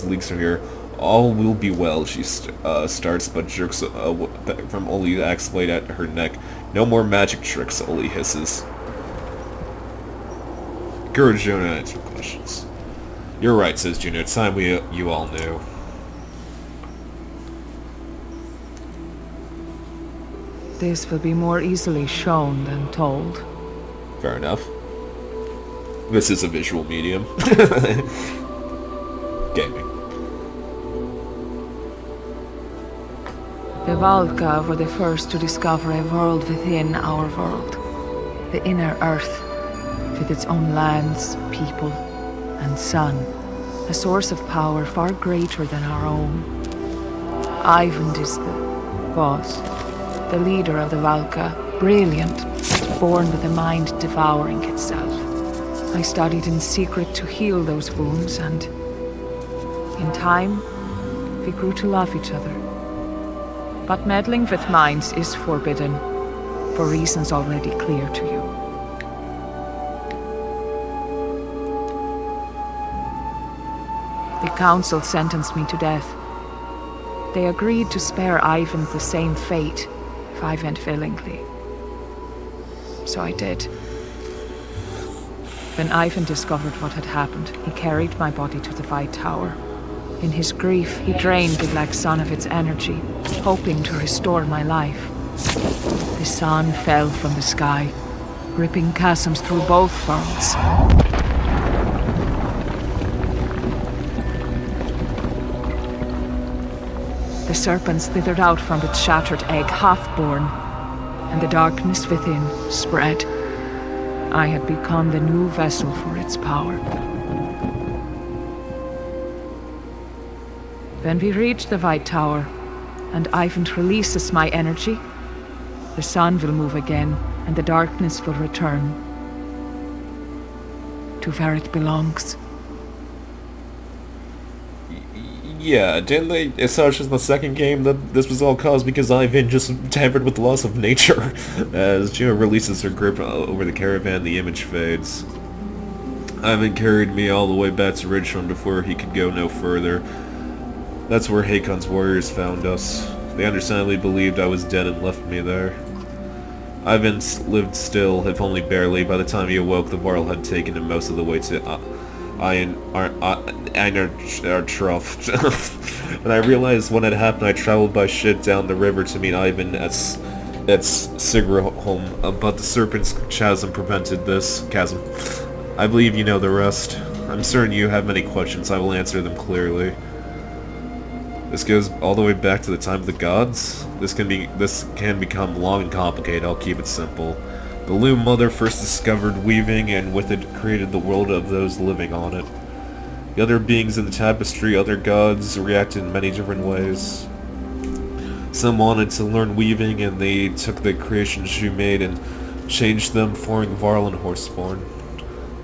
leaks from here. All will be well, she starts, but jerks from Oli's axe blade at her neck. No more magic tricks, Oli hisses. Encourage Juno to answer questions. You're right, says Juno. It's time you all knew. This will be more easily shown than told. Fair enough. This is a visual medium. Gaming. The Valka were the first to discover a world within our world. The inner earth, with its own lands, people, and sun. A source of power far greater than our own. Ivan is the leader of the Valka, brilliant, born with a mind devouring itself. I studied in secret to heal those wounds, and in time, we grew to love each other. But meddling with minds is forbidden, for reasons already clear to you. The council sentenced me to death. They agreed to spare Ivan the same fate if I went willingly. So I did. When Ivan discovered what had happened, he carried my body to the White Tower. In his grief, he drained the Black Sun of its energy, hoping to restore my life. The sun fell from the sky, ripping chasms through both worlds. The serpent slithered out from its shattered egg, half-born, and the darkness within spread. I had become the new vessel for its power. When we reach the White Tower, and Ivan releases my energy, the sun will move again, and the darkness will return to where it belongs. Yeah, didn't they establish in the second game that this was all caused because Ivan just tampered with the laws of nature? As Juno releases her grip over the caravan, the image fades. Ivan carried me all the way back to Ridgehorn before he could go no further. That's where Hakon's warriors found us. They understandably believed I was dead and left me there. Ivan lived still, if only barely. By the time he awoke, the Varl had taken him most of the way to Einar Trough. And I realized when it happened, I traveled by ship down the river to meet Ivan at Sigrholm, but the Serpent's Chasm prevented this. Chasm. I believe you know the rest. I'm certain you have many questions. I will answer them clearly. This goes all the way back to the time of the gods. This can become long and complicated. I'll keep it simple. The Loom Mother first discovered weaving, and with it created the world of those living on it. The other beings in the tapestry, other gods, reacted in many different ways. Some wanted to learn weaving, and they took the creations she made and changed them, forming Varl and Horseborn.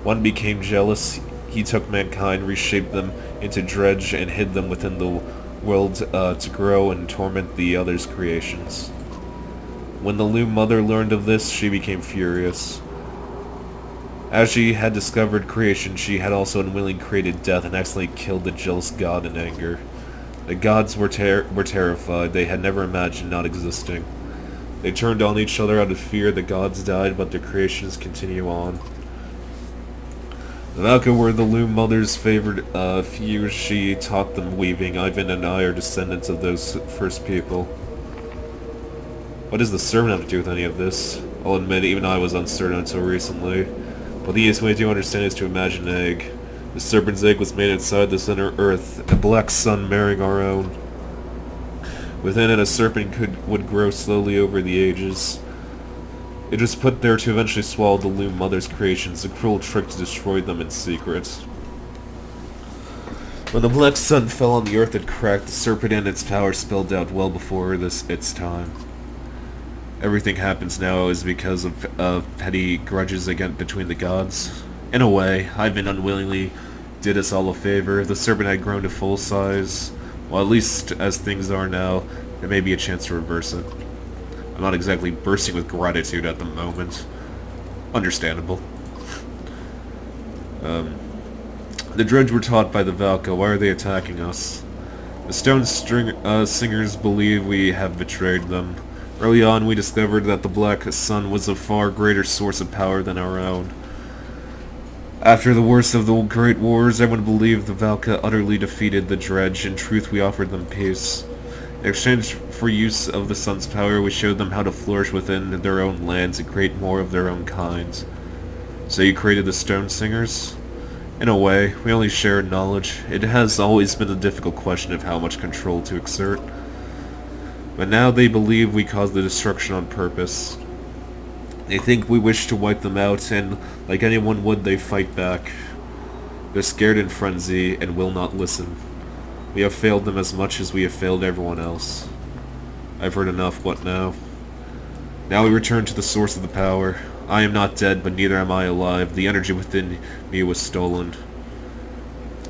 One became jealous. He took mankind, reshaped them into dredge, and hid them within the world to grow and torment the other's creations. When the Loom Mother learned of this, she became furious. As she had discovered creation, she had also unwillingly created death and accidentally killed the jealous god in anger. The gods were terrified. They had never imagined not existing. They turned on each other out of fear. The gods died, but their creations continue on. The Valka were the Loom Mother's favored few. She taught them weaving. Ivan and I are descendants of those first people. What does the serpent have to do with any of this? I'll admit, even I was uncertain until recently. But the easiest way to understand is to imagine an egg. The serpent's egg was made inside the center earth, a black sun marrying our own. Within it, a serpent would grow slowly over the ages. It was put there to eventually swallow the Loom Mother's creations, a cruel trick to destroy them in secret. When the black sun fell on the earth, it cracked. The serpent and its power spilled out well before its time. Everything happens now is because of petty grudges between the gods. In a way, Ivan unwillingly did us all a favor. The serpent had grown to full size. Well, at least as things are now, there may be a chance to reverse it. I'm not exactly bursting with gratitude at the moment. Understandable. The Dredge were taught by the Valka. Why are they attacking us? The Stone Singers believe we have betrayed them. Early on, we discovered that the Black Sun was a far greater source of power than our own. After the worst of the Great Wars, everyone believed the Valka utterly defeated the Dredge. In truth, we offered them peace. In exchange for use of the sun's power, we showed them how to flourish within their own lands and create more of their own kind. So you created the Stone Singers? In a way, we only shared knowledge. It has always been a difficult question of how much control to exert. But now they believe we caused the destruction on purpose. They think we wish to wipe them out, and like anyone would, they fight back. They're scared in frenzy and will not listen. We have failed them as much as we have failed everyone else. I've heard enough. What now? Now we return to the source of the power. I am not dead, but neither am I alive. The energy within me was stolen.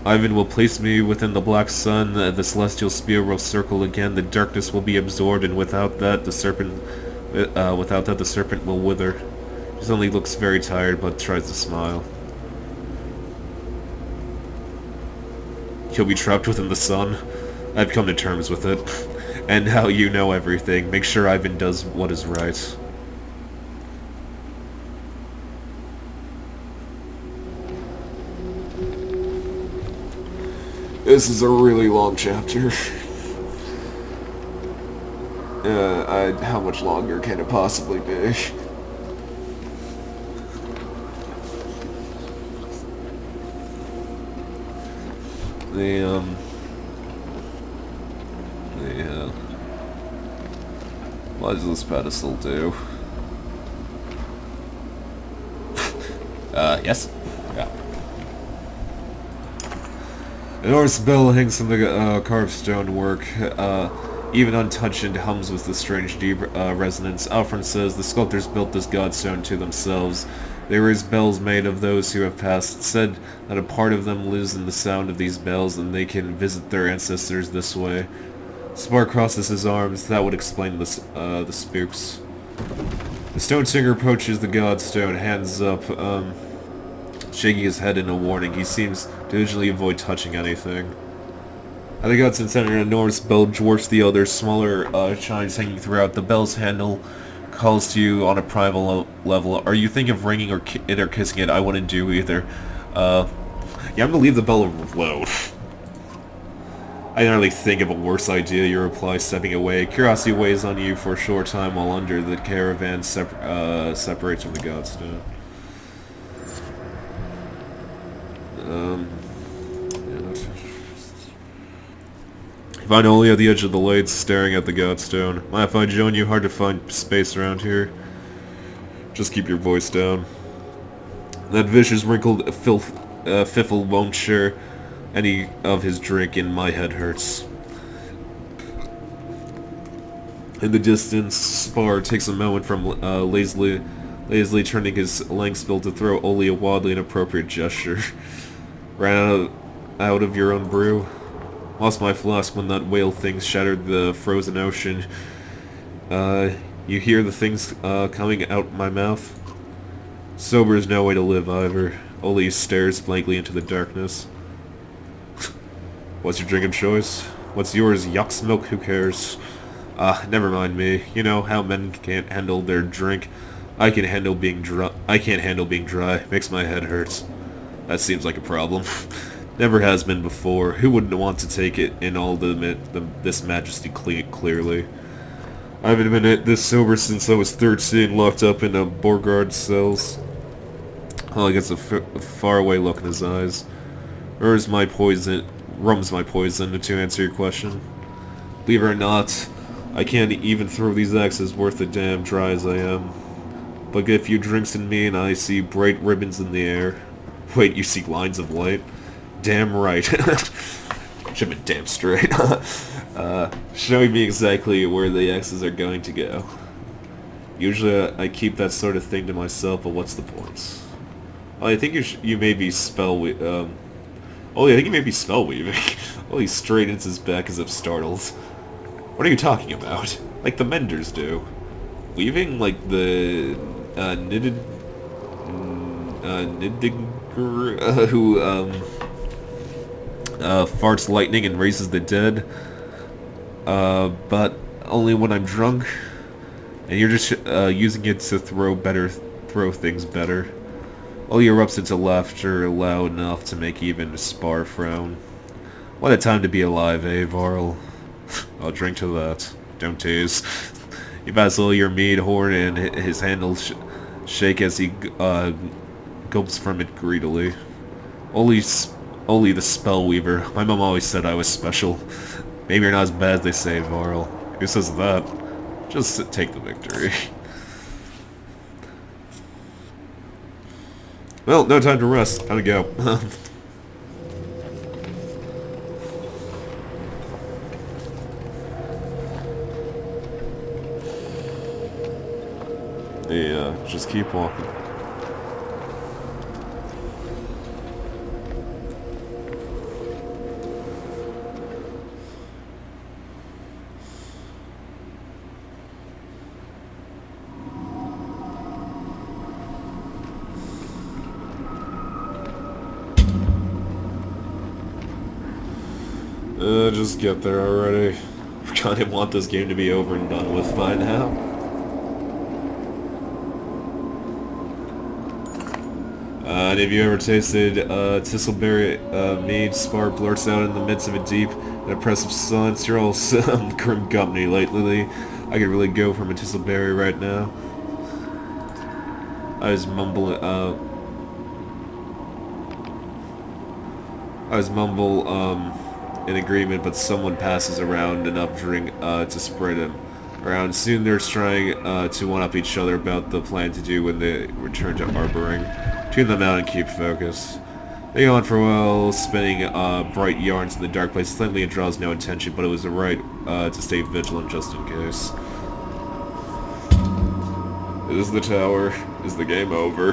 Ivan will place me within the Black Sun. The celestial spear will circle again. The darkness will be absorbed, and without that, the serpent will wither. He suddenly looks very tired, but tries to smile. He'll be trapped within the sun. I've come to terms with it. And now you know everything. Make sure Ivan does what is right. This is a really long chapter. How much longer can it possibly be? What does this pedestal do? Yes? Yeah. An Norse bell hangs from the carved stonework. Even untouched, and hums with the strange deep resonance. Alfred says the sculptors built this godstone to themselves. They raise bells made of those who have passed. It's said that a part of them lives in the sound of these bells, and they can visit their ancestors this way. Spark crosses his arms. That would explain the spooks. The stone singer approaches the godstone, hands up. shaking his head in a warning. He seems to usually avoid touching anything. At the Godstone Center, an enormous bell dwarfs the other smaller chimes hanging throughout. The bell's handle calls to you on a primal level. Are you thinking of ringing it or kissing it? I wouldn't do either. Yeah, I'm gonna leave the bell alone. I didn't really think of a worse idea, you reply, stepping away. Curiosity weighs on you for a short time while under the caravan separates from the Godstone. You find Oli at the edge of the lake, staring at the Godstone. Mind if I join you? Hard to find space around here. Just keep your voice down. That vicious, wrinkled fiffle won't share any of his drink, and my head hurts. In the distance, Spar takes a moment from lazily turning his langspiel to throw Oli a wildly inappropriate gesture. Ran out of your own brew? Lost my flask when that whale thing shattered the frozen ocean. You hear the things coming out my mouth? Sober is no way to live either. Oli stares blankly into the darkness. What's your drink of choice? What's yours? Yuck's milk, who cares? Never mind me. You know how men can't handle their drink. I can't handle being dry. Makes my head hurt. That seems like a problem. Never has been before. Who wouldn't want to take it in all this majesty clearly? I haven't been this sober since I was 13, locked up in a Borgard cells. Holly gets a faraway look in his eyes. Rum's my poison, to answer your question. Believe it or not, I can't even throw these axes worth a damn, dry as I am. But get a few drinks in me and I see bright ribbons in the air. Wait, you see lines of light? Damn right. Should've been damn straight. Showing me exactly where the X's are going to go. Usually I keep that sort of thing to myself, but what's the point? Oh, I think you may be I think you may be spell weaving. Oh, he straightens his back as if startled. What are you talking about? Like the Menders do. Weaving like the Niddinger who farts lightning and raises the dead. But only when I'm drunk. And you're just using it to throw things better. Oli erupts into laughter loud enough to make even Spar frown. What a time to be alive, eh, Varl? I'll drink to that. Don't tease. You pass Oli your mead horn and his handles shake as he gulps from it greedily. Oli the spell weaver. My mom always said I was special. Maybe you're not as bad as they say, Varl. Who says that? Just take the victory. Well, no time to rest. Time to go. Yeah, just keep walking. Just get there already. I kinda want this game to be over and done with by now. And have you ever tasted Thistleberry mead? Spar blurts out in the midst of a deep and oppressive silence. You're all some grim company lately. I could really go from a Thistleberry right now. I was mumbling in agreement, but someone passes around enough drink to spread him around. Soon they're trying to one-up each other about the plan to do when they return to arboring. Tune them out and keep focus. They go on for a while, spinning bright yarns in the dark place. Slightly it draws no attention, but it was the right to stay vigilant just in case. Is the tower? Is the game over?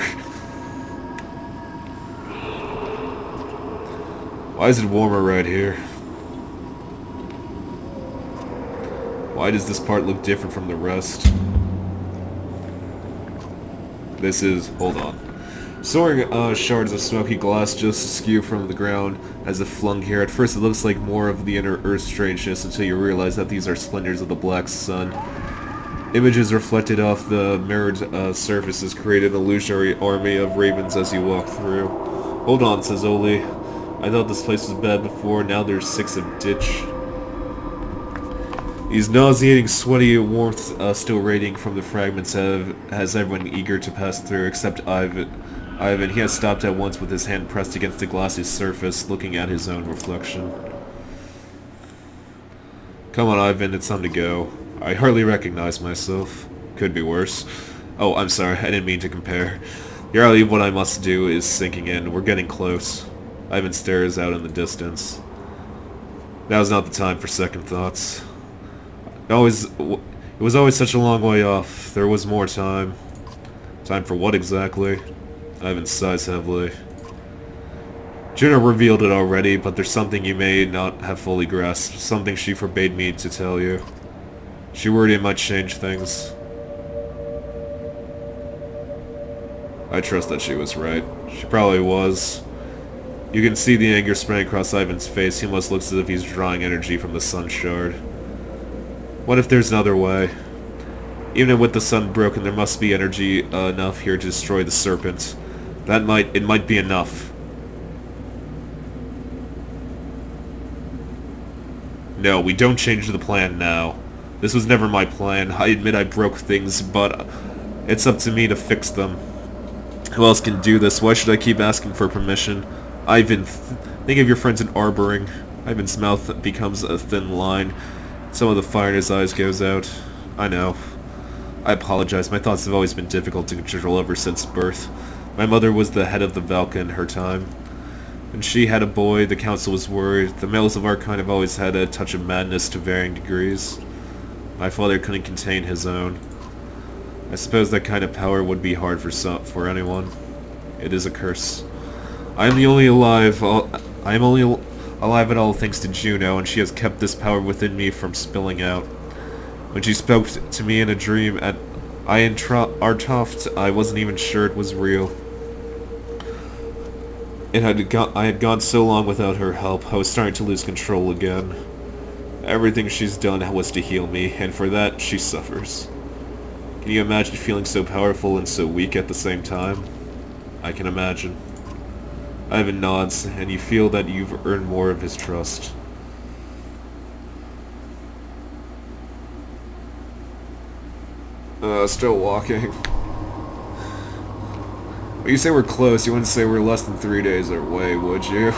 Why is it warmer right here? Why does this part look different from the rest? Hold on. Soaring shards of smoky glass just askew from the ground as if flung here. At first it looks like more of the inner Earth strangeness until you realize that these are splendors of the black sun. Images reflected off the mirrored surfaces create an illusionary army of ravens as you walk through. Hold on, says Oli. I thought this place was bad before, now there's 6 of ditch. These nauseating, sweaty warmth still radiating from the fragments has everyone eager to pass through, except Ivan. He has stopped at once with his hand pressed against the glassy surface, looking at his own reflection. Come on, Ivan, it's time to go. I hardly recognize myself. Could be worse. Oh, I'm sorry, I didn't mean to compare. Really, what I must do is sinking in. We're getting close. Ivan stares out in the distance. Now's not the time for second thoughts. It was always such a long way off. There was more time. Time for what exactly? Ivan sighs heavily. Juno revealed it already, but there's something you may not have fully grasped. Something she forbade me to tell you. She worried it might change things. I trust that she was right. She probably was. You can see the anger spreading across Ivan's face. He must look as if he's drawing energy from the sun shard. What if there's another way? Even with the sun broken, there must be energy enough here to destroy the serpent. It might be enough. No, we don't change the plan now. This was never my plan. I admit I broke things, but it's up to me to fix them. Who else can do this? Why should I keep asking for permission? Ivan, think of your friends in Arboring. Ivan's mouth becomes a thin line. Some of the fire in his eyes goes out. I know. I apologize. My thoughts have always been difficult to control ever since birth. My mother was the head of the Valka in her time. When she had a boy, the council was worried. The males of our kind have always had a touch of madness to varying degrees. My father couldn't contain his own. I suppose that kind of power would be hard for anyone. It is a curse. I am only alive at all thanks to Juno, and she has kept this power within me from spilling out. When she spoke to me in a dream at Artoft, I wasn't even sure it was real. I had gone so long without her help, I was starting to lose control again. Everything she's done was to heal me, and for that, she suffers. Can you imagine feeling so powerful and so weak at the same time? I can imagine. Ivan nods, and you feel that you've earned more of his trust. Still walking. When you say we're close, you wouldn't say we're less than 3 days away, would you?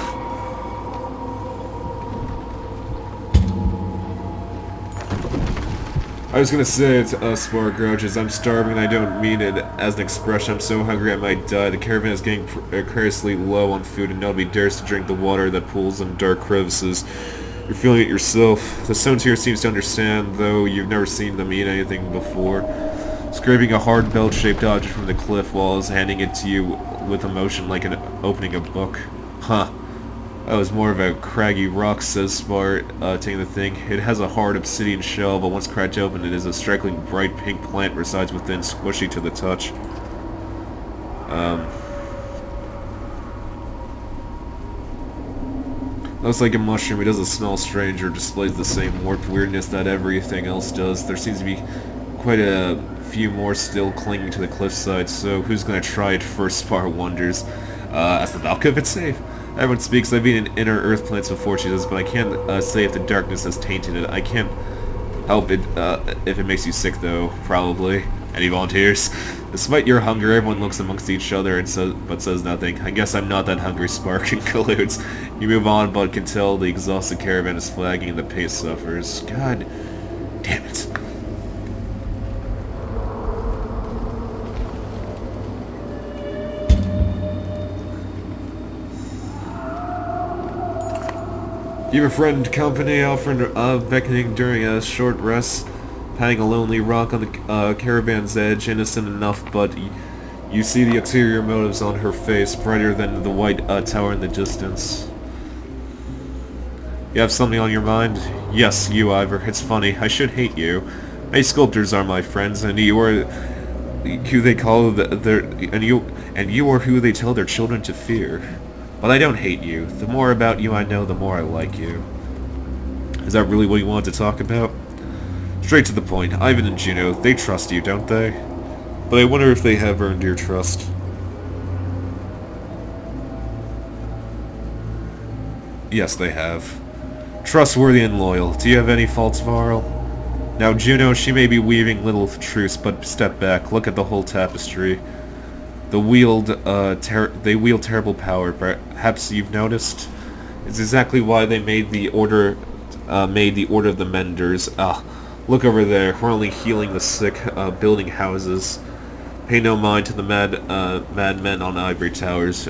I was gonna say to Spore Grouches, I'm starving and I don't mean it as an expression. I'm so hungry I might die. The caravan is getting precariously low on food and nobody dares to drink the water that pools in dark crevices. You're feeling it yourself. The stones here seems to understand, though you've never seen them eat anything before. Scraping a hard belt-shaped object from the cliff walls, handing it to you with emotion like opening a book. Huh. That was more of a craggy rock, says Spart, taking the thing. It has a hard obsidian shell, but once cracked open, it is a strikingly bright pink plant resides within, squishy to the touch. Looks like a mushroom. It doesn't smell strange or displays the same warped weirdness that everything else does. There seems to be quite a few more still clinging to the cliffside, so who's gonna try it first? Spar wonders. As the Valka, if it's safe. Everyone speaks. I've been in inner earth plants before, she says, but I can't say if the darkness has tainted it. I can't help it if it makes you sick, though, probably. Any volunteers? Despite your hunger, everyone looks amongst each other and says nothing. I guess I'm not that hungry, Spark concludes. You move on, but can tell the exhausted caravan is flagging and the pace suffers. God damn it. You befriend company, offering beckoning during a short rest, patting a lonely rock on the caravan's edge, innocent enough, but you see the ulterior motives on her face, brighter than the white tower in the distance. You have something on your mind? Yes, you, Ivor. It's funny. I should hate you. Many sculptors are my friends, and you are who they call and you are who they tell their children to fear. But I don't hate you. The more about you I know, the more I like you. Is that really what you wanted to talk about? Straight to the point. Ivan and Juno, they trust you, don't they? But I wonder if they have earned your trust. Yes, they have. Trustworthy and loyal. Do you have any faults, Varl? Now, Juno, she may be weaving little truths, but step back. Look at the whole tapestry. They wield terrible power. Perhaps you've noticed. It's exactly why they made the order of the Menders. Look over there. We're only healing the sick, building houses. Pay no mind to the madmen on ivory towers,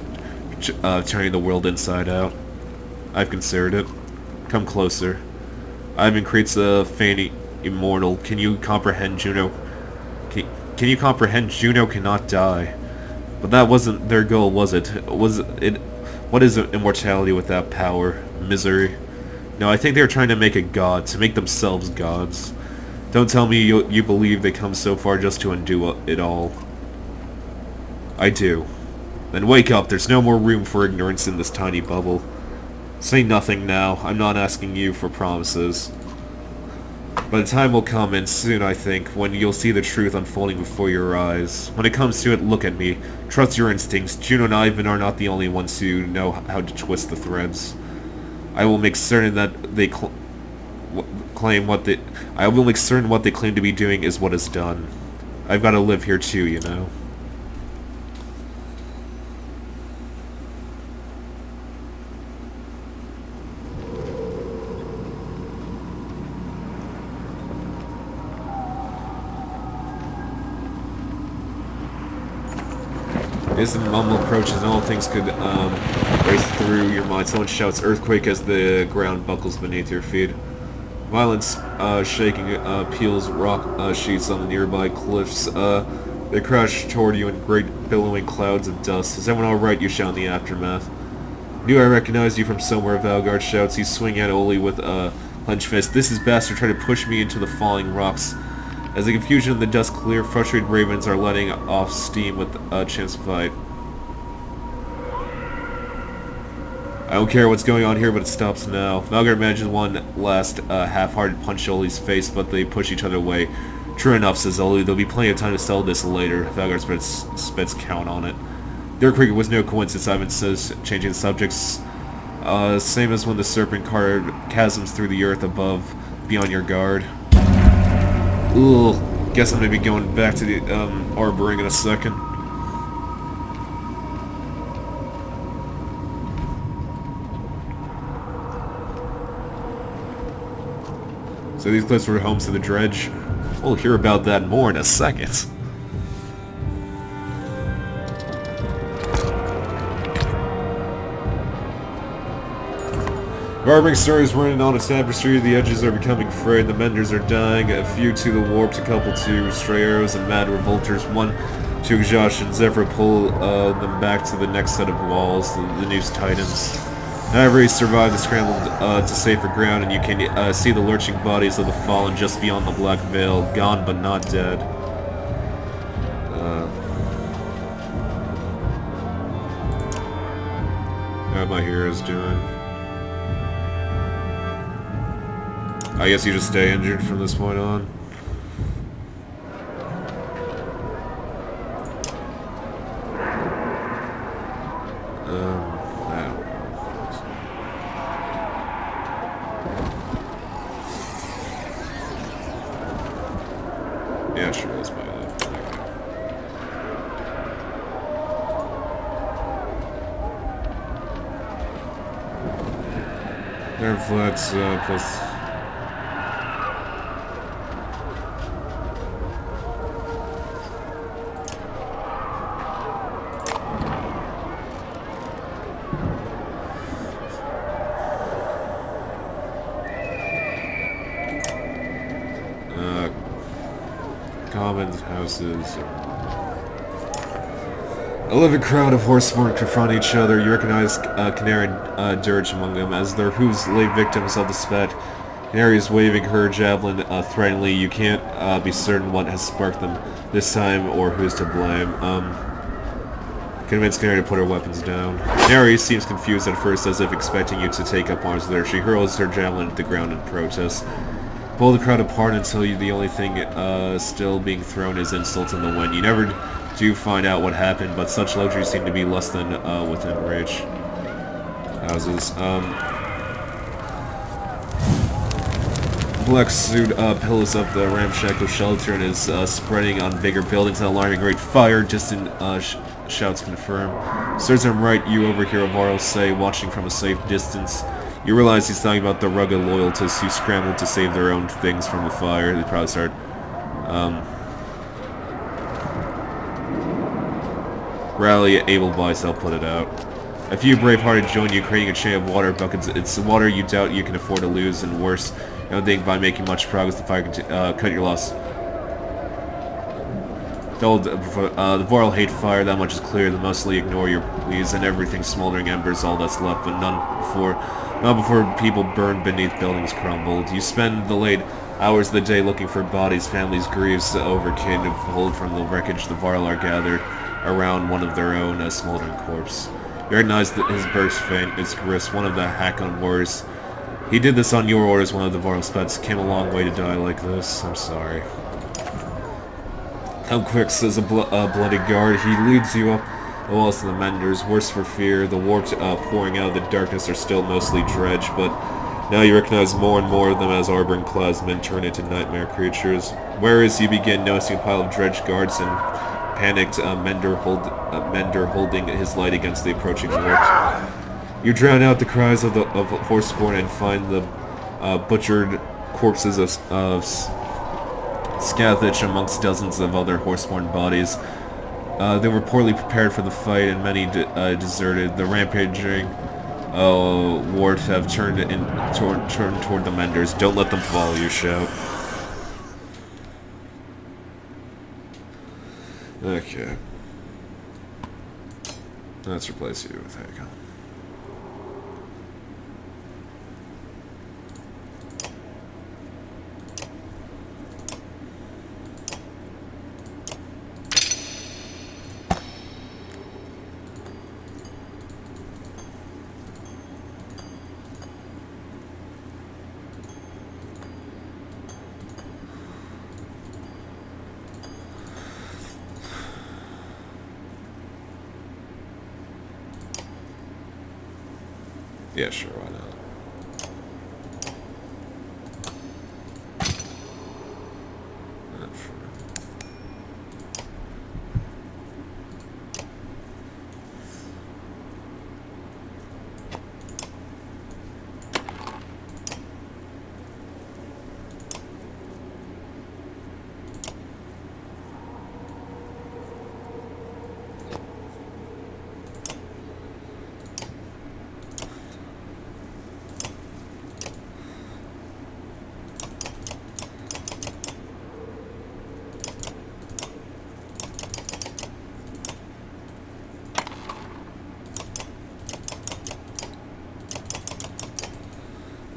turning the world inside out. I've considered it. Come closer. Ivan creates a feigning immortal. Can you comprehend, Juno? Can you comprehend Juno cannot die? But that wasn't their goal, was it? What is immortality without power? Misery? No, I think they were trying to make a god, to make themselves gods. Don't tell me you believe they come so far just to undo it all. I do. Then wake up, there's no more room for ignorance in this tiny bubble. Say nothing now, I'm not asking you for promises. But the time will come, and soon I think, when you'll see the truth unfolding before your eyes. When it comes to it, look at me. Trust your instincts. Juno and Ivan are not the only ones who know how to twist the threads. I will make certain that they claim what they... I will make certain what they claim to be doing is what is done. I've got to live here too, you know. As the mumble approaches and all things could race through your mind, someone shouts earthquake as the ground buckles beneath your feet. Violent shaking peels rock sheets on the nearby cliffs. They crash toward you in great billowing clouds of dust. Is everyone alright? You shout in the aftermath. Knew I recognized you from somewhere, Valgard shouts. He's swinging at Oli with a clenched fist. This is bastard trying to push me into the falling rocks. As the confusion and the dust clear, frustrated ravens are letting off steam with a chance to fight. I don't care what's going on here, but it stops now. Valgard manages one last half-hearted punch Oli's face, but they push each other away. True enough, says Oli. There'll be plenty of time to sell this later. Valgard spits count on it. The earthquake was no coincidence, Ivan says, changing the subjects. Same as when the serpent carved chasms through the earth above. Be on your guard. Ugh, guess I'm gonna be going back to the arboring in a second. So these cliffs were homes to the dredge. We'll hear about that more in a second. Garbing stories running on a tapestry, the edges are becoming frayed, the menders are dying, a few to the warped, a couple to stray arrows and mad revolters, one to exhaustion. Zephyr pull them back to the next set of walls, the noose tightens. However, he survived the scramble to safer ground, and you can see the lurching bodies of the fallen just beyond the black veil, gone but not dead. How are my heroes doing? I guess you just stay injured from this point on. I don't know. Yeah, sure, let's buy that. Nerve flats, plus... commons, houses. A living crowd of horsemen confront each other. You recognize Canary and Dirge among them, as their hooves lay victims of the spat. Canary is waving her javelin threateningly. You can't be certain what has sparked them this time or who's to blame. convincing her to put her weapons down. Neri seems confused at first, as if expecting you to take up arms with her. She hurls her javelin at the ground in protest. Pull the crowd apart until the only thing still being thrown is insults in the wind. You never do find out what happened, but such luxuries seem to be less than within reach. Houses. Black suit pillows up the ramshackle shelter and is spreading on bigger buildings and alarming great fire. Distant shouts confirm. Sirs, I'm right, you overhear Varl say, watching from a safe distance. You realize he's talking about the rugged loyalists who scrambled to save their own things from the fire. They probably start, rally able bodies help put it out. A few brave-hearted join you, creating a chain of water buckets. It's water you doubt you can afford to lose, and worse, you don't think by making much progress the fire can cut your loss. The Vorl hate fire, that much is clear. They mostly ignore your pleas, and everything smoldering embers all that's left, but not before people burned beneath buildings crumbled. You spend the late hours of the day looking for bodies, families, grieves over kin who pulled from the wreckage. The Varl are gathered around one of their own smoldering corpse. You recognize his burst faint, his wrist, one of the Hakon warriors. He did this on your orders. One of the Varl spets came a long way to die like this. I'm sorry. Come quick, says a bloody guard. He leads you up the walls to the menders. Worse for fear, the warped pouring out of the darkness are still mostly dredge, but now you recognize more and more of them as harboring plasmin turn into nightmare creatures. Whereas you begin noticing a pile of dredge guards and panicked mender holding his light against the approaching warp. You drown out the cries of horseborn and find the butchered corpses of Scathach amongst dozens of other horseborn bodies. They were poorly prepared for the fight, and many deserted. The rampaging ward have turned toward the menders. Don't let them follow you, shout. Okay. Let's replace you with Hakon. Yeah, sure, why not?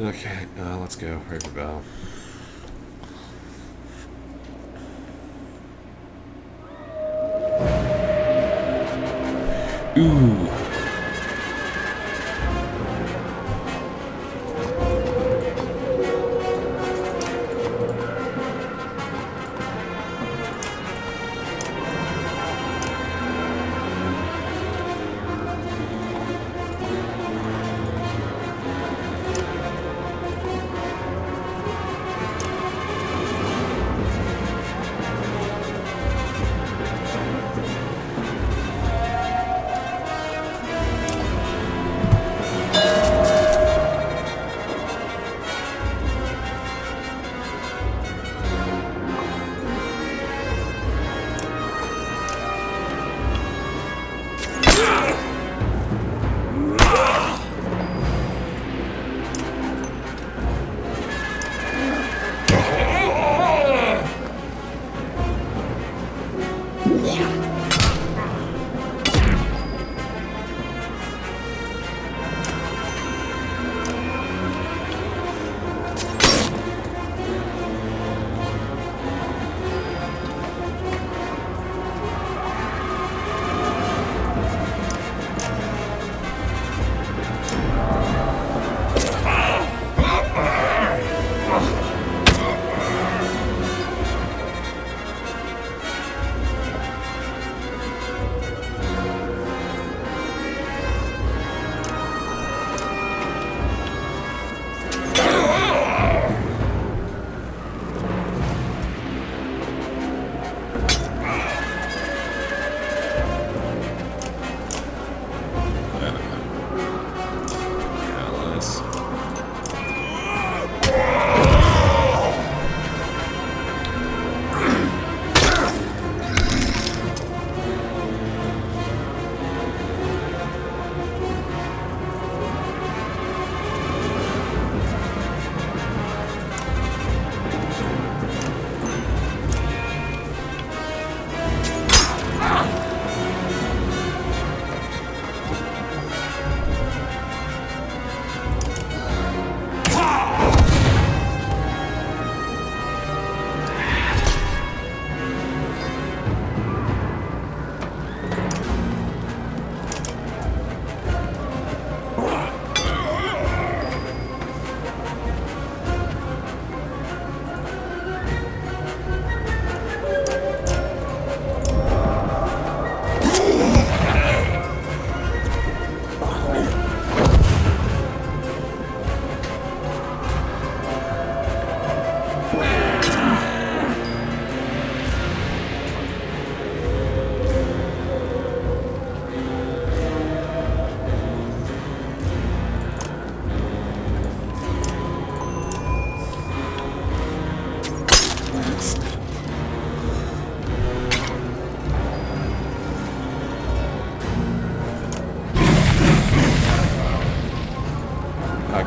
Okay, let's go. Raver Bell. Ooh.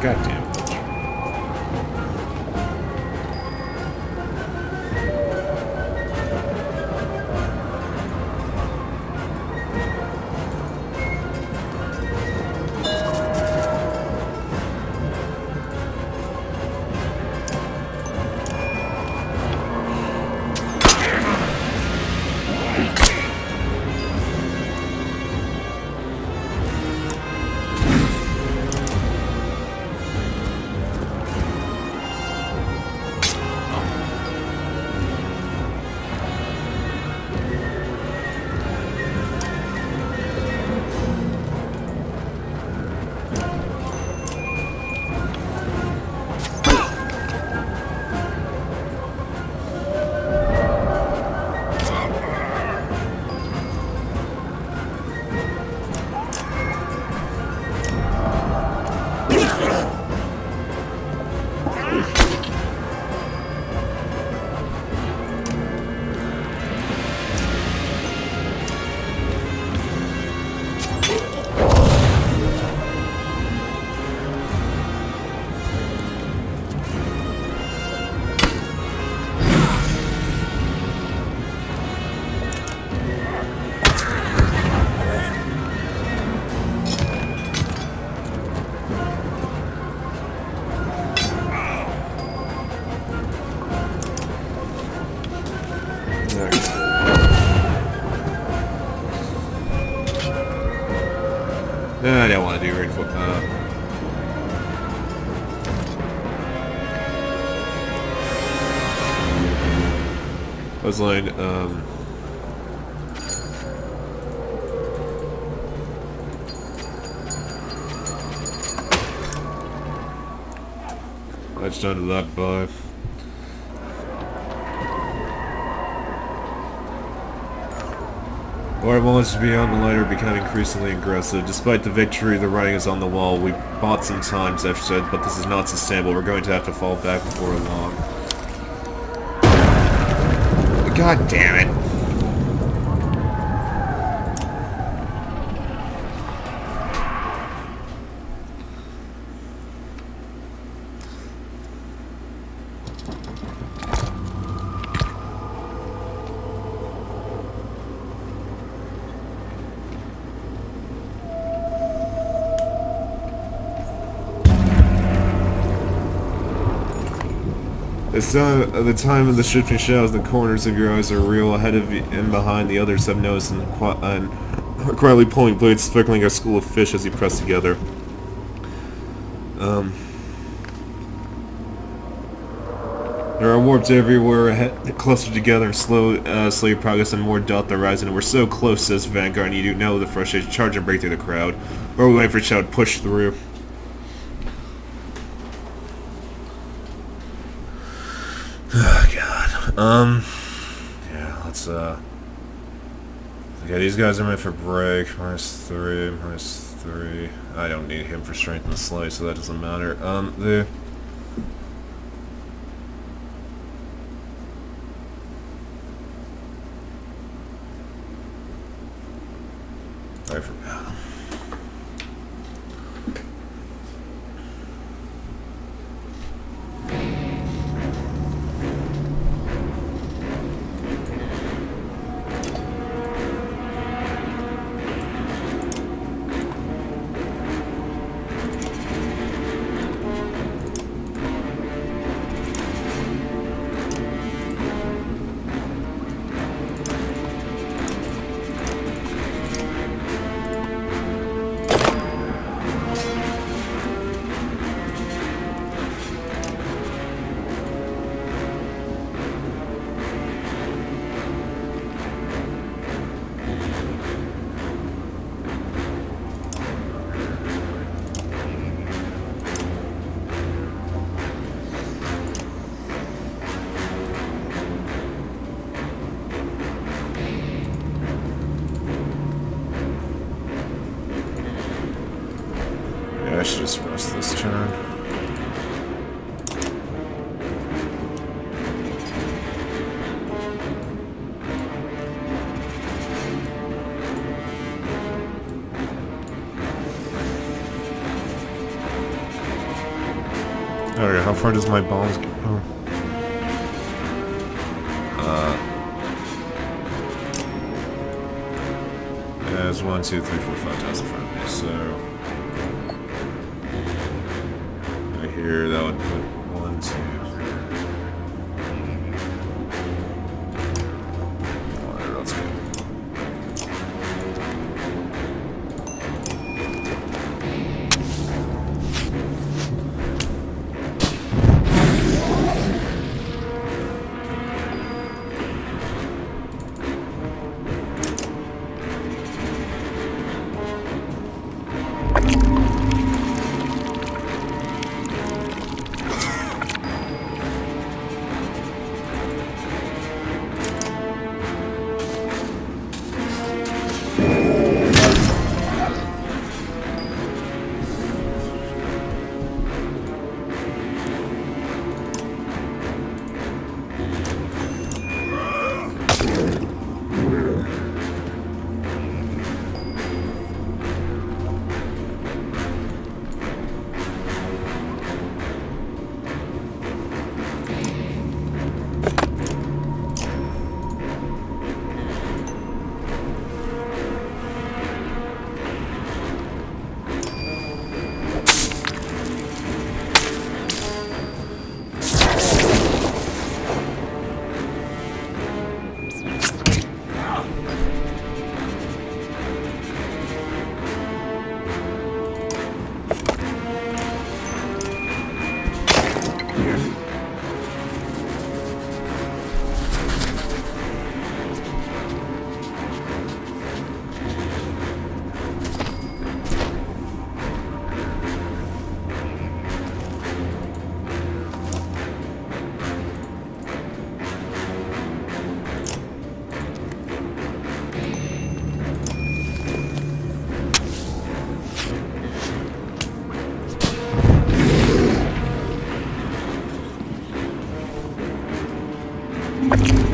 goddamn. I don't want to do rainfall. Buzzline, Latched onto that by. Our wants to be on the light are becoming increasingly aggressive. Despite the victory, the writing is on the wall. We bought some time, Zeph said, but this is not sustainable. We're going to have to fall back before long. God damn it. The time of the shifting shadows in the corners of your eyes are real. Ahead of you and behind, the others have noticed and are quietly pulling blades, speckling a school of fish as you press together. There are warps everywhere, clustered together, and slowly progress and more dot the horizon. We're so close, says Vanguard, and you do know the frustration. Charge and break through the crowd. Or are we waiting for Shadow to push through? Oh, God. Yeah, let's, okay, these guys are meant for break. -3. I don't need him for strength in the slice, so that doesn't matter. I forgot. I should just rest this turn. Alright, how far does my bombs go? Oh. There's 1, 2, 3, 4, 5 tiles in front of me, so I hear that would put 1, 2. Alright, let's go.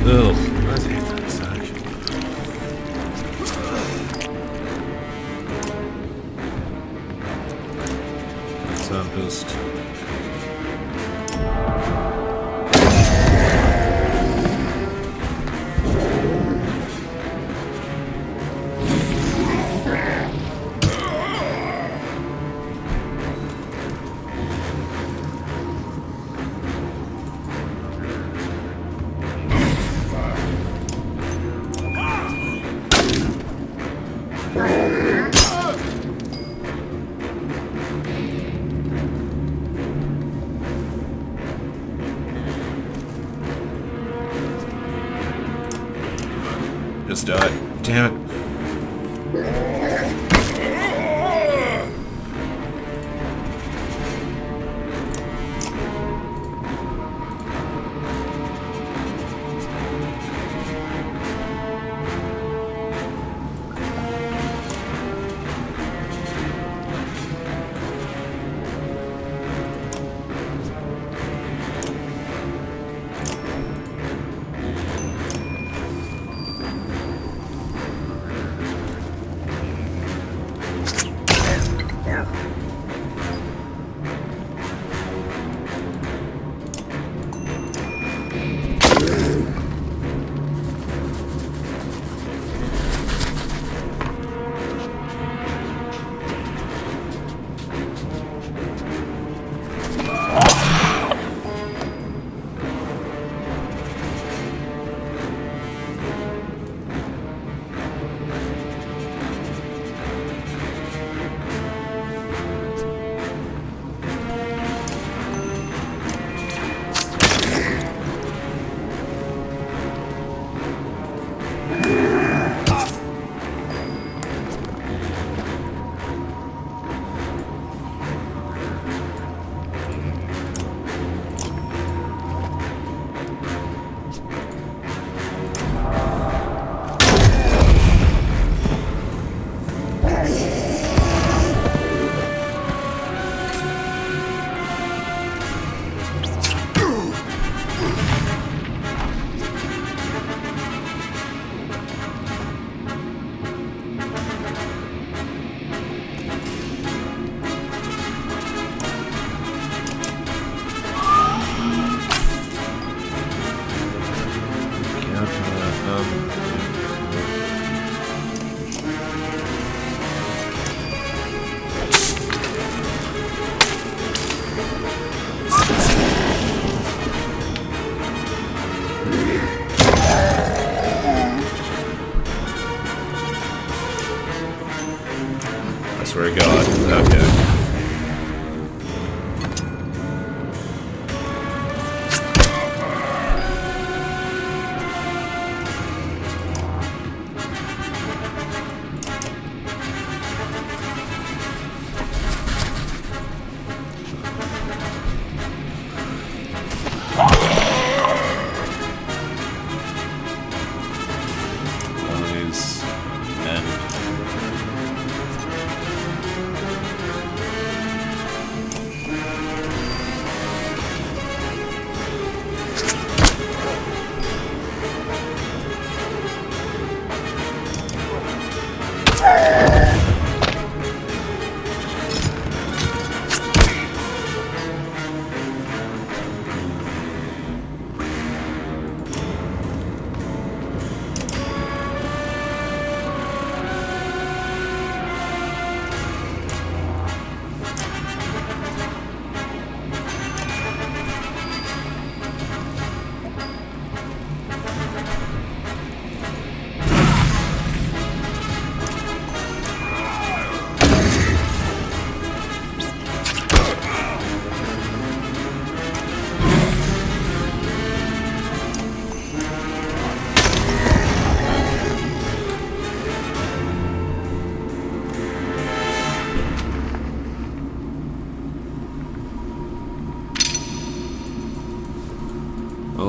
Ugh, let's hate that suck. Tempest. Just die. Damn it.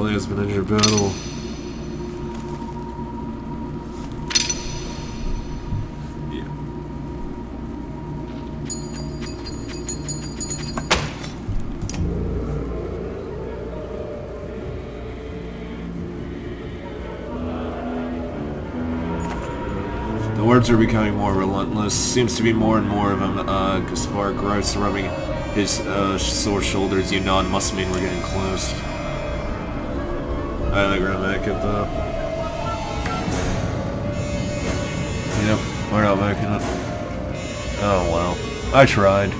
ally has been injured in battle. The words are becoming more relentless. Seems to be more and more of them. Gaspar grunts, rubbing his sore shoulders. You nod, must mean we're getting close. I think we're gonna make it though. Yep, we're not making it. Oh well. I tried.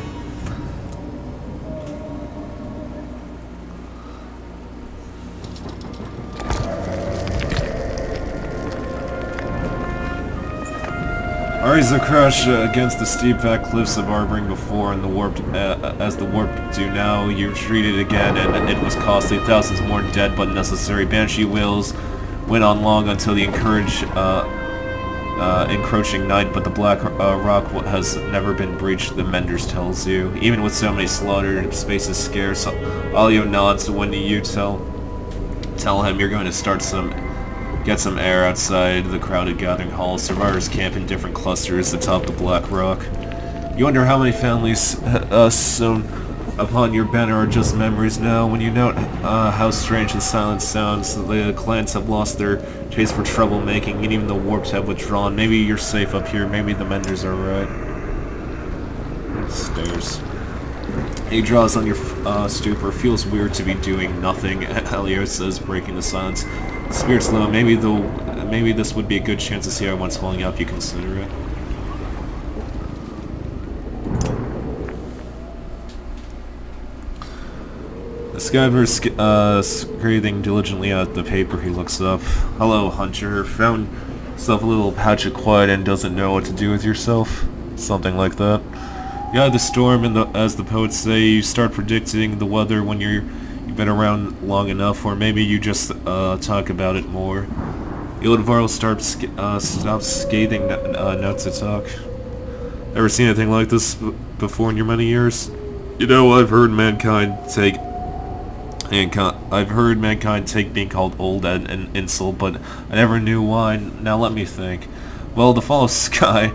Ariza crashed against the steep back cliffs of Arbring before, and the warp, as the warp do now, you retreated again, and it was costly. Thousands more dead but necessary. Banshee wheels went on long until the encroaching night, but the black rock has never been breached, the Menders tells you. Even with so many slaughtered, space is scarce. Alio nods when you tell him you're going to get some air outside the crowded gathering hall. Survivors camp in different clusters atop the Black Rock. You wonder how many families sewn upon your banner are just memories now. When you note how strange the silence sounds, the clans have lost their taste for troublemaking, and even the warps have withdrawn. Maybe you're safe up here, maybe the Menders are right. Stairs. He draws on your stupor. Feels weird to be doing nothing, Elio says, breaking the silence. Spirit's low. Maybe this would be a good chance to see everyone's holding up. You consider it. The Skyver's breathing diligently at the paper. He looks up. Hello, Hunter. Found yourself a little patch of quiet and doesn't know what to do with yourself. Something like that. Yeah, the storm, and as the poets say, you start predicting the weather when you've been around long enough, or maybe you just talk about it more. Iludvarl stops scathing notes to talk. Ever seen anything like this before in your many years? You know, I've heard mankind take being called old an insult, but I never knew why. Now let me think. Well, the fall of Scry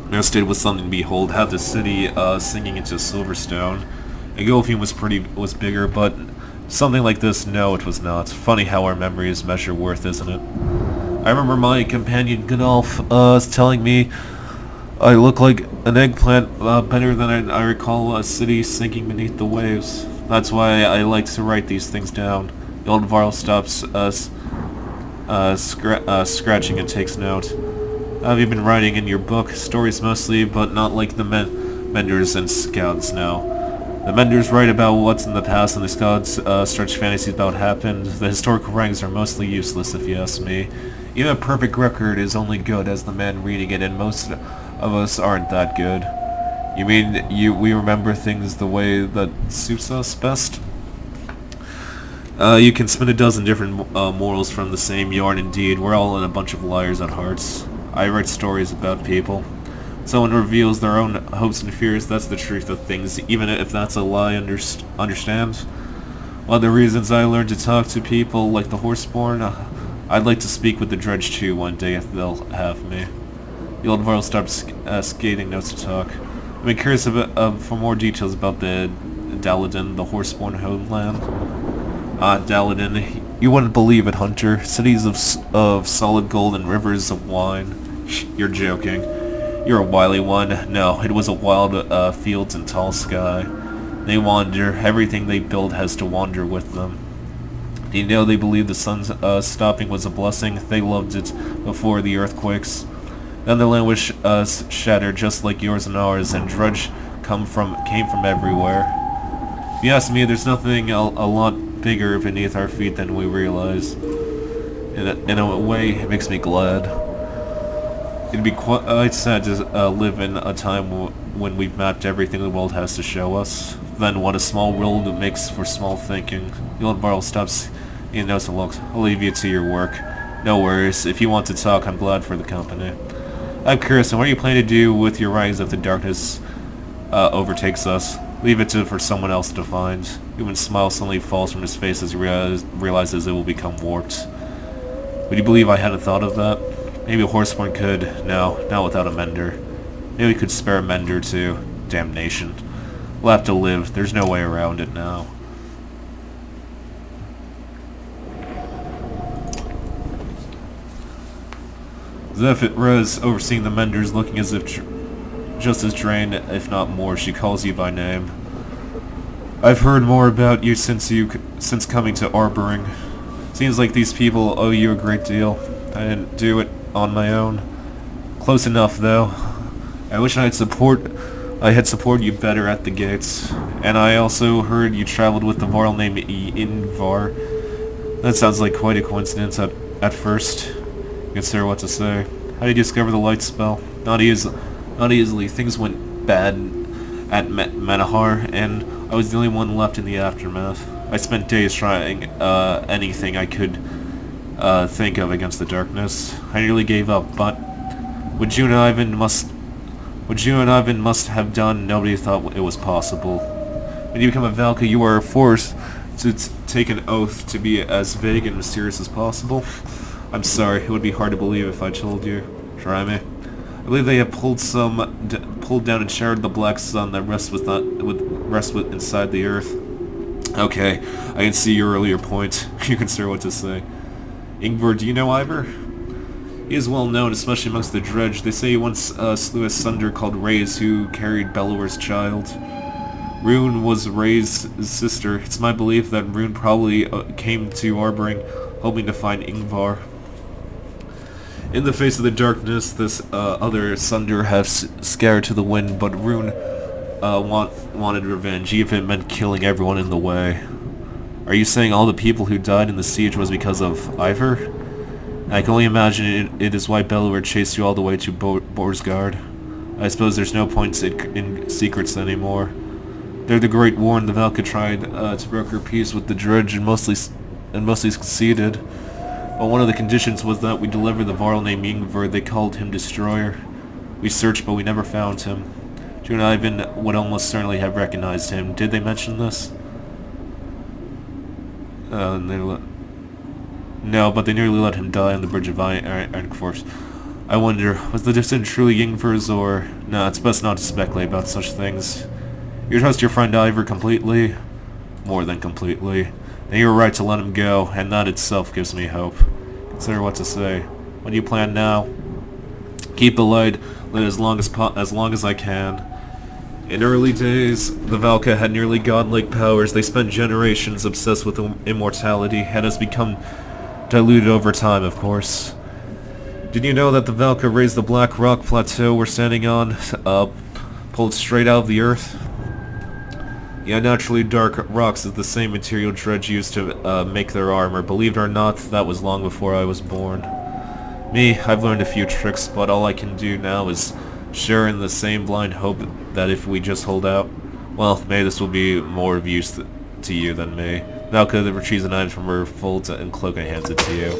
misted with something to behold. Half the city sinking into Silverstone. And Golfium was bigger, but something like this, no, it was not. Funny how our memories measure worth, isn't it? I remember my companion Gunolf telling me I look like an eggplant better than I recall a city sinking beneath the waves. That's why I like to write these things down. The old Varl stops scratching and takes note. Have you been writing in your book? Stories mostly, but not like the Menders and Scouts now. The Menders write about what's in the past, and the Scouts stretch fantasies about what happened. The historical writings are mostly useless, if you ask me. Even a perfect record is only good as the man reading it, and most of us aren't that good. You mean we remember things the way that suits us best? You can spin a dozen different morals from the same yarn. Indeed, we're all a bunch of liars at hearts. I write stories about people. Someone reveals their own hopes and fears. That's the truth of things, even if that's a lie. Understand? One of the reasons I learned to talk to people like the Horseborn, I'd like to speak with the Dredge too one day if they'll have me. The old Varl stops scathing notes to talk. I'm curious for more details about the Daladin, the Horseborn homeland. Daladin, you wouldn't believe it, Hunter. Cities of solid gold and rivers of wine. You're joking. You're a wily one. No, it was a wild fields and tall sky. They wander. Everything they build has to wander with them. Do you know they believed the sun's stopping was a blessing? They loved it before the earthquakes. Then the land was shattered just like yours and ours, and Drudge came from everywhere. If you ask me, there's nothing a lot bigger beneath our feet than we realize. In a way, it makes me glad. It'd be quite sad to live in a time when we've mapped everything the world has to show us. Then what a small world makes for small thinking. The old Varl stops, he knows and looks. I'll leave you to your work. No worries. If you want to talk, I'm glad for the company. I'm curious, and what are you planning to do with your writings if the darkness overtakes us? Leave it for someone else to find. Human smile suddenly falls from his face as he realizes it will become warped. Would you believe I hadn't thought of that? Maybe a horseborn could. No, not without a mender. Maybe we could spare a mender too. Damnation. We'll have to live. There's no way around it now. Zephyr overseeing the menders, looking as if just as drained, if not more. She calls you by name. I've heard more about you since coming to Arboring. Seems like these people owe you a great deal. I didn't do it on my own. Close enough, though. I wish I had supported you better at the gates. And I also heard you traveled with the Varl named Ingvar. That sounds like quite a coincidence at first. Consider what to say. How did you discover the light spell? Not easily. Things went bad at Manahar, and I was the only one left in the aftermath. I spent days trying anything I could think of against the darkness. I nearly gave up, but what you and Ivan must have done, nobody thought it was possible. When you become a Valka, you are forced to take an oath to be as vague and mysterious as possible. I'm sorry, it would be hard to believe if I told you. Try me. I believe they have pulled down and shattered the black sun that rests inside the earth. Okay, I can see your earlier point. You consider what to say. Ingvar, do you know Ivor? He is well known, especially amongst the Dredge. They say he once slew a sunder called Ray's who carried Bellower's child. Rune was Ray's sister. It's my belief that Rune probably came to Arboring hoping to find Ingvar. In the face of the darkness, this other Sunder has scattered to the wind, but Rune wanted revenge, even if it meant killing everyone in the way. Are you saying all the people who died in the siege was because of Ivor? I can only imagine it is why Bellower chased you all the way to Borsgard. I suppose there's no point in secrets anymore. During the Great War, the Valka tried to broker peace with the Dredge and mostly succeeded. But one of the conditions was that we deliver the Varl named Ingvar. They called him Destroyer. We searched, but we never found him. June and Ivan would almost certainly have recognized him. Did they mention this? No, but they nearly let him die on the bridge of Ironforce. I wonder, was the decision truly Ingvar's, or... Nah, it's best not to speculate about such things. You trust your friend Ivor completely? More than completely. And you were right to let him go, and that itself gives me hope. Consider what to say. What do you plan now? Keep the light lit as long as I can. In early days, the Valka had nearly godlike powers. They spent generations obsessed with immortality, and has become diluted over time, of course. Did you know that the Valka raised the black rock plateau we're standing on, pulled straight out of the earth? Yeah, naturally dark rocks is the same material Dredge used to make their armor. Believe it or not, that was long before I was born. Me, I've learned a few tricks, but all I can do now is share in the same blind hope that if we just hold out, well, maybe this will be more of use to you than me. Valka retrieves an item from her folds and cloak and hands it to you.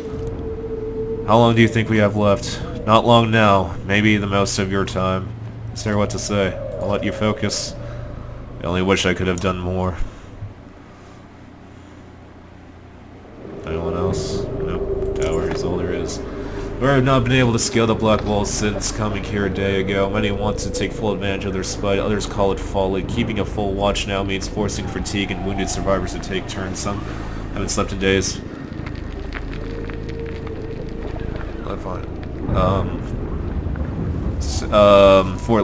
How long do you think we have left? Not long now. Maybe the most of your time. Consider what to say. I'll let you focus. I only wish I could have done more. Anyone else? Nope. Tower is all there is. We have not been able to scale the black walls since coming here a day ago. Many want to take full advantage of their spite, others call it folly. Keeping a full watch now means forcing fatigue and wounded survivors to take turns. Some haven't slept in days. I'm fine.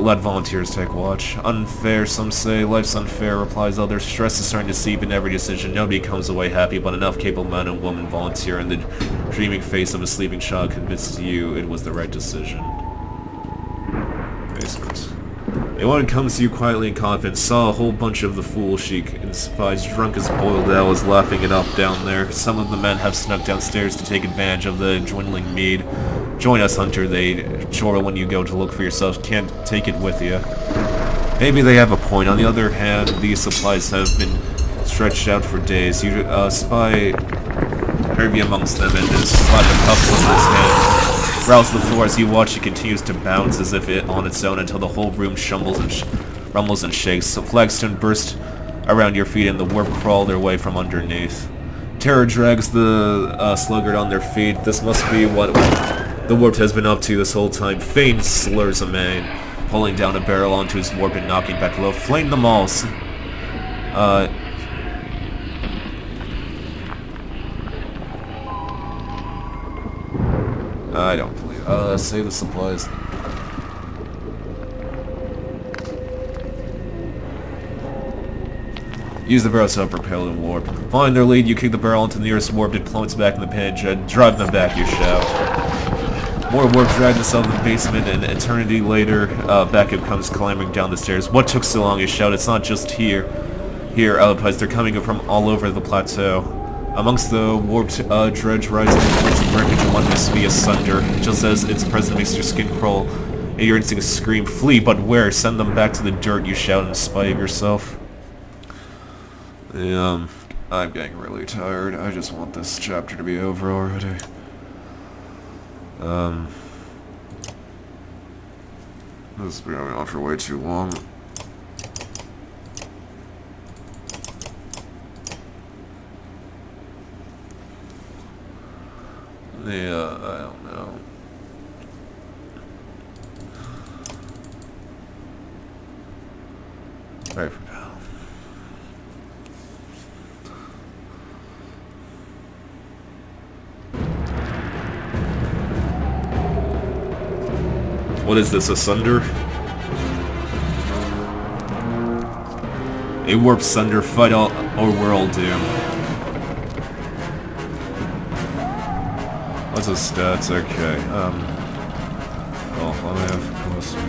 Let volunteers take watch. Unfair, some say. Life's unfair, replies others. Stress is starting to seep in every decision. Nobody comes away happy, but enough capable men and women volunteer, and the dreaming face of a sleeping child convinces you it was the right decision. Basement. Anyone comes to you quietly and confident. Saw a whole bunch of the fool chic and spies drunk as boiled owls laughing it up down there. Some of the men have snuck downstairs to take advantage of the dwindling mead. Join us, Hunter. They chortle when you go to look for yourself. Can't take it with you. Maybe they have a point. On the other hand, these supplies have been stretched out for days. You spy Hervey amongst them and just slap a couple in his hand. Rouse the floor as you watch. It continues to bounce as if it on its own until the whole room shambles and rumbles and shakes. The flagstone burst around your feet and the warp crawl their way from underneath. Terror drags the sluggard on their feet. This must be what the warp has been up to this whole time. Fane slurs a man, pulling down a barrel onto his warp and knocking back low. Flame them all. I don't believe. Save the supplies. Use the barrel to help propel and warp. Following their lead, you kick the barrel into the nearest warp, it plummets back in the page, and drive them back, you shout. More warp drag themselves in the basement, and eternity later, backup comes climbing down the stairs. What took so long, you shout? It's not just here. Here, Allipies, they're coming from all over the plateau. Amongst the warped dredge rising points of wreckage, one must be asunder. Just as its presence makes your skin crawl, and your instincts scream, flee, but where? Send them back to the dirt, you shout in spite of yourself. Yeah, I'm getting really tired. I just want this chapter to be over already. This has been going on for way too long. Yeah, I don't know. Right for now. What is this, asunder? A warp sunder, fight all or we're all doomed. What's his stats? Okay, well, let me have closer.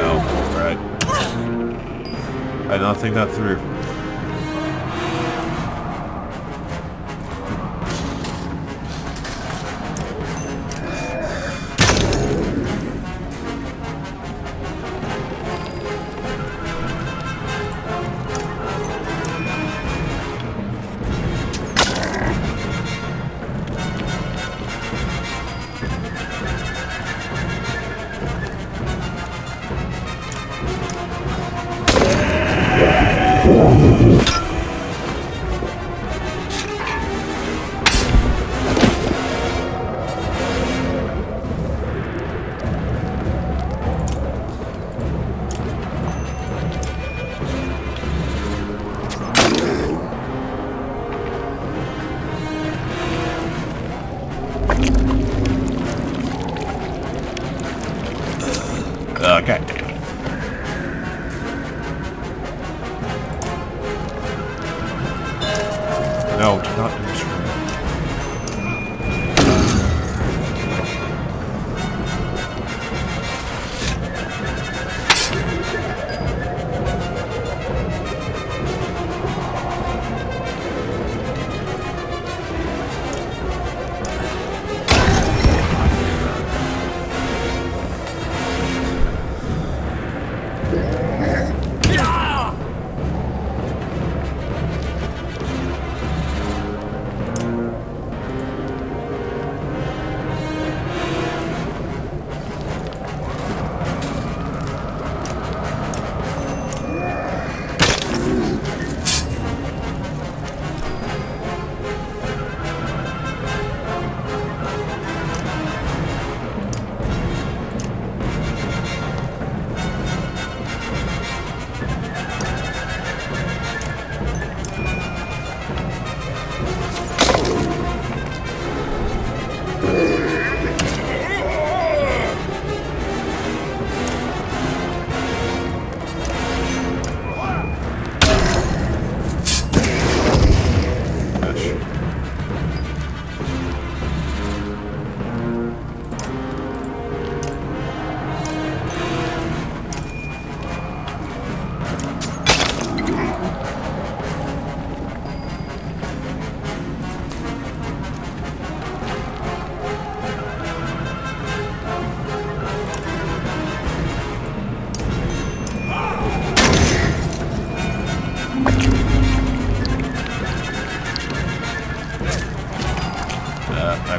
Oh, right. I did not think that through. God damn it. No, do not intrude.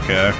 Okay.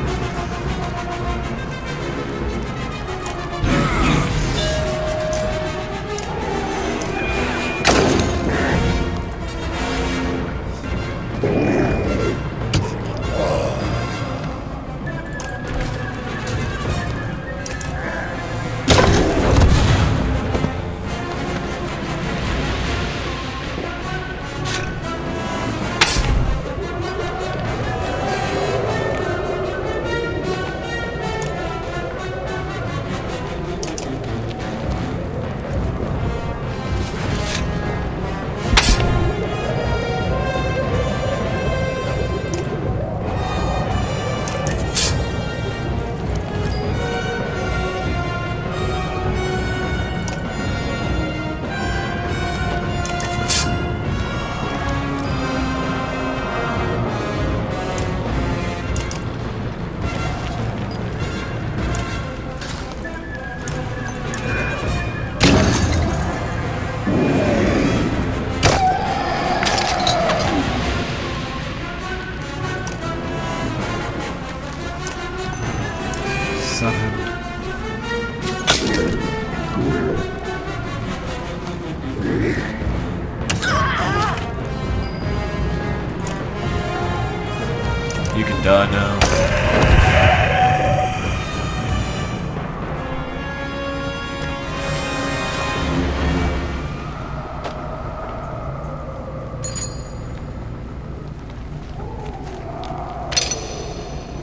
You can die now.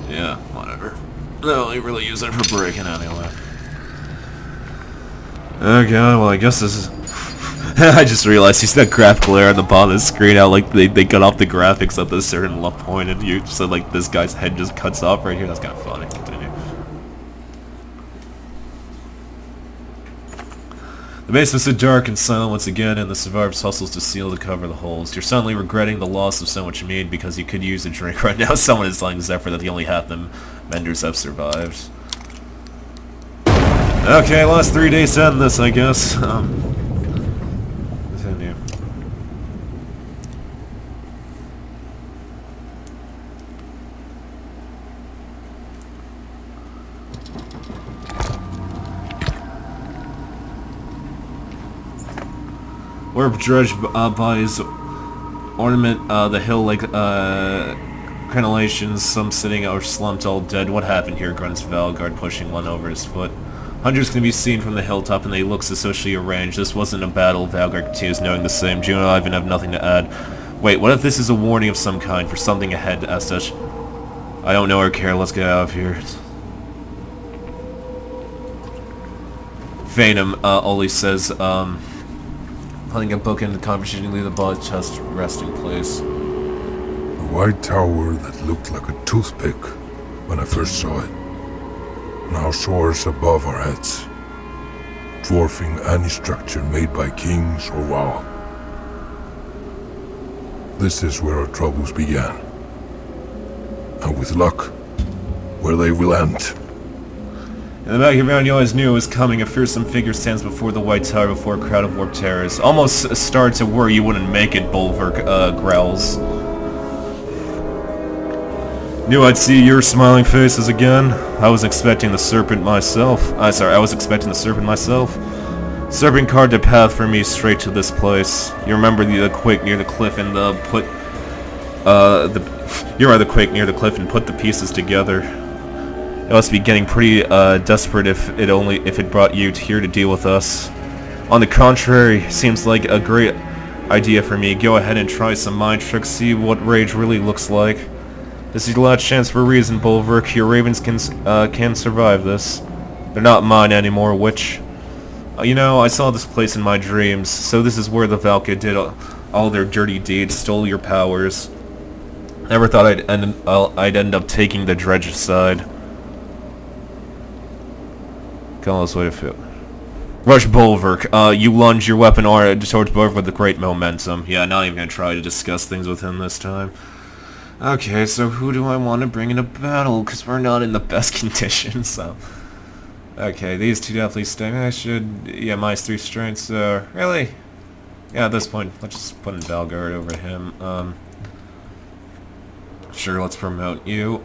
Yeah, whatever. They'll only really use it for breaking anyway. Okay, well I guess this is... I just realized he's that graphical error on the bottom of the screen, how like they cut off the graphics at a certain left point and you just like this guy's head just cuts off right here. That's kind of funny. Continue. The basement's so dark and silent once again, and the survivors hustles to seal to cover the holes. You're suddenly regretting the loss of so much meat because you could use a drink right now. Someone is telling Zephyr that the only half the vendors have survived. Okay, last 3 days to end this, I guess. Continue. Warp dredge bodies ornament the hill like crenellations, some sitting or slumped all dead. What happened here? Grunts Valgard, pushing one over his foot. Hundreds can be seen from the hilltop, and they look suspiciously arranged. This wasn't a battle, Valgard continues, knowing the same. Juno and I even have nothing to add. Wait, what if this is a warning of some kind, for something ahead as such? I don't know or care, let's get out of here. Phantom, Oli says, putting a book in the conversation, leave the body chest resting place. A white tower that looked like a toothpick when I first saw it. Now soars above our heads, dwarfing any structure made by kings or WoW. This is where our troubles began. And with luck, where they will end. In the back of your mind, you always knew it was coming. A fearsome figure stands before the white tower before a crowd of warped terrorists. Almost started to worry you wouldn't make it, Bulwark growls. Knew I'd see your smiling faces again. I was expecting the serpent myself. I was expecting the serpent myself. Serpent carved a path for me straight to this place. You remember the quake near the cliff and you remember the quake near the cliff and put the pieces together. It must be getting pretty desperate if it brought you here to deal with us. On the contrary, seems like a great idea for me. Go ahead and try some mind tricks, see what rage really looks like. This is your last chance for a reason, Bulwark. Your ravens can survive this. They're not mine anymore, witch. You know, I saw this place in my dreams, so this is where the Valka did all their dirty deeds, stole your powers. Never thought I'd end up taking the Dredge's side. Come on, let's wait a few. Rush Bulwark. You lunge your weapon towards Bulwark with great momentum. Yeah, not even gonna try to discuss things with him this time. Okay, so who do I want to bring into battle? Because we're not in the best condition, so... Okay, these two definitely stay. I should... Yeah, minus 3 strength, so... Really? Yeah, at this point, let's just put in Valgard over him. Sure, let's promote you.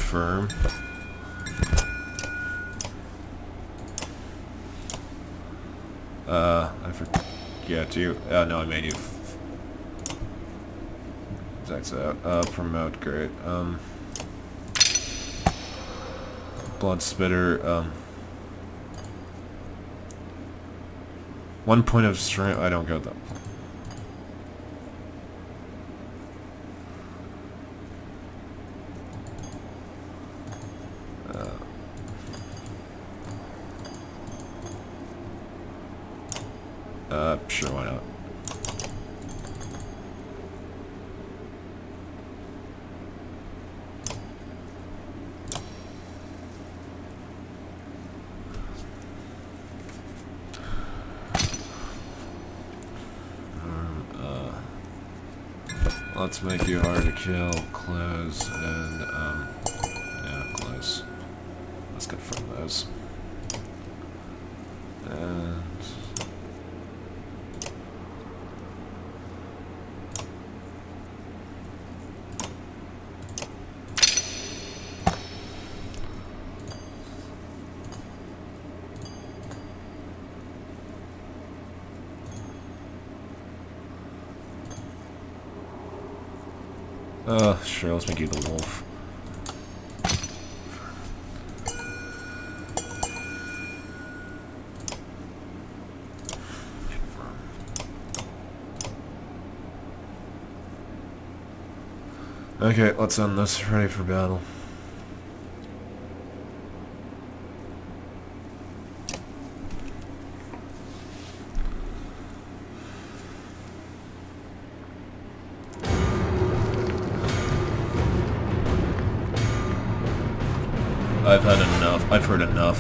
confirm. I forget you. No, I made you. That's out. Promote, great. Blood Spitter, 1 point of strength. I don't get that. Sure, why not? Let's make you hard to kill, close, and, yeah, close. Let's confirm those. And... sure, let's make you the wolf. Okay, let's end this. Ready for battle. I've had enough. I've heard enough.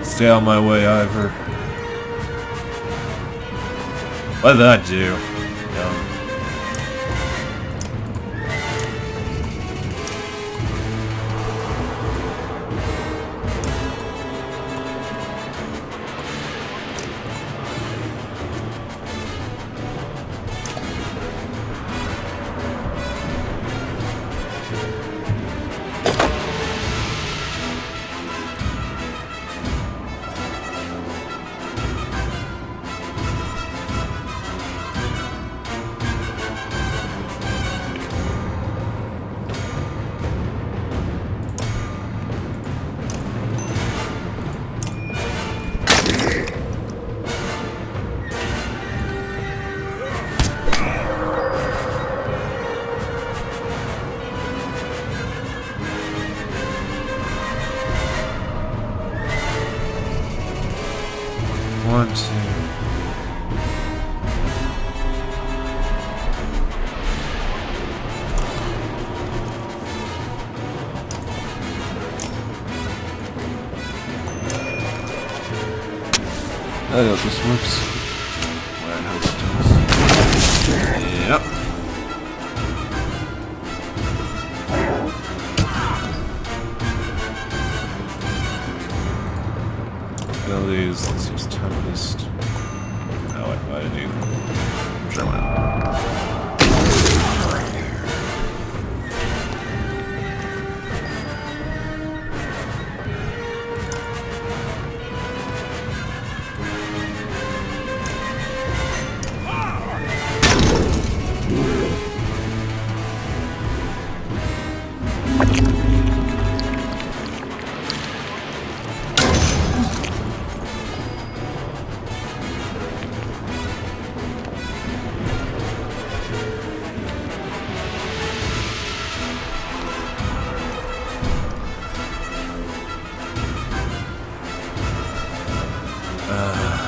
Stay out of my way, Ivor. What did that do? One, two. I hope this works. Well, I hope it does. Yep. Abilities, let's use Tempest. Oh, I didn't even. Sure, why not?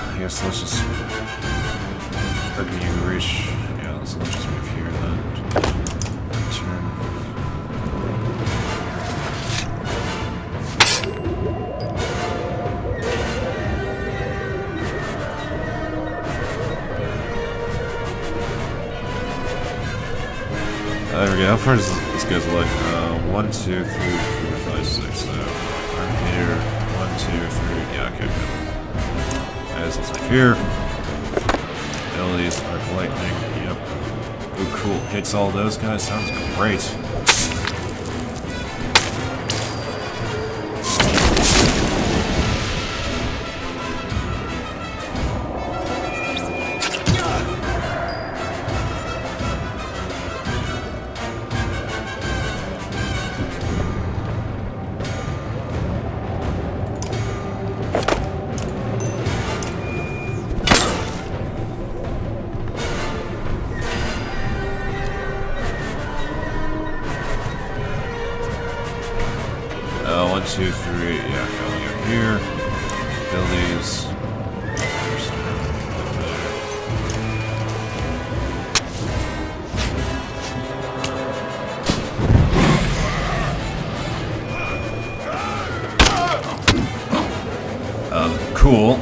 I guess let's just... Or can you reach... Yeah, let's just move here then. Turn. There we go. How far does this guy's look? 1, 2, 3, 4, 5, 6. So I'm here. 1, 2, 3. Yeah, okay, good. As it's like here. Abilities, Arc Lightning, yep. cool. Hits all those guys. Sounds great. One, two, three. Yeah, going up here. Abilities. Cool.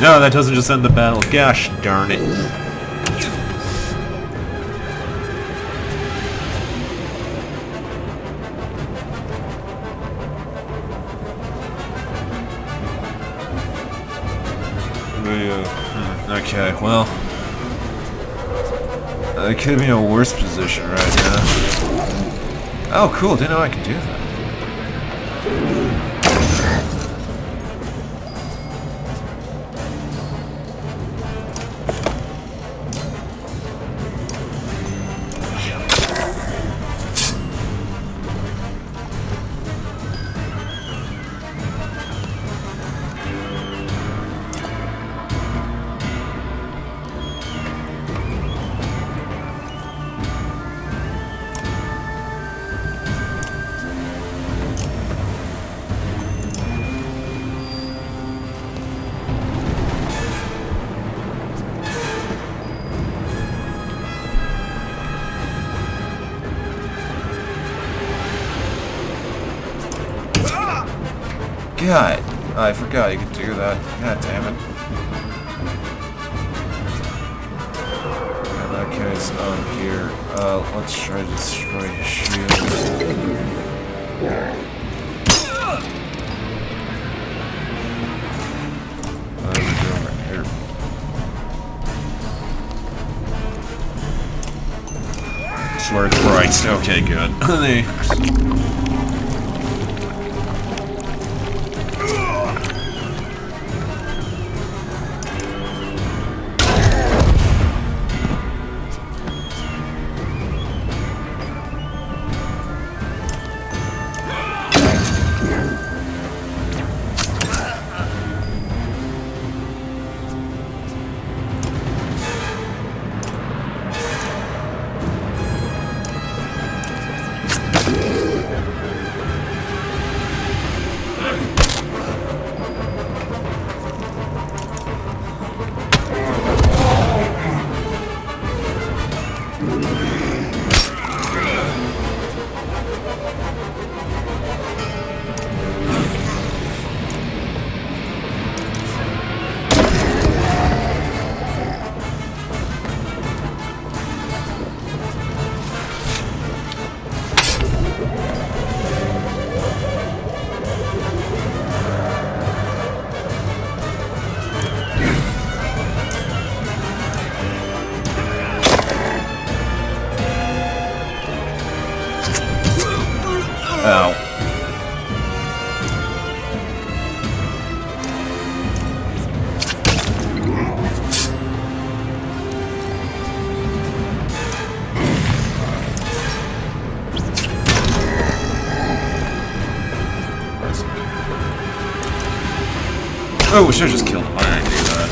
No, that doesn't just end the battle. Gosh darn it. Okay, well, I could be in a worse position right now. Oh, cool, didn't know I could do that. God, I forgot you could do that. God damn it. In that case, here, let's try to destroy his shield. Over here. Sword Christ, okay, good. Ow. Oh, we should have just killed him. I didn't do that.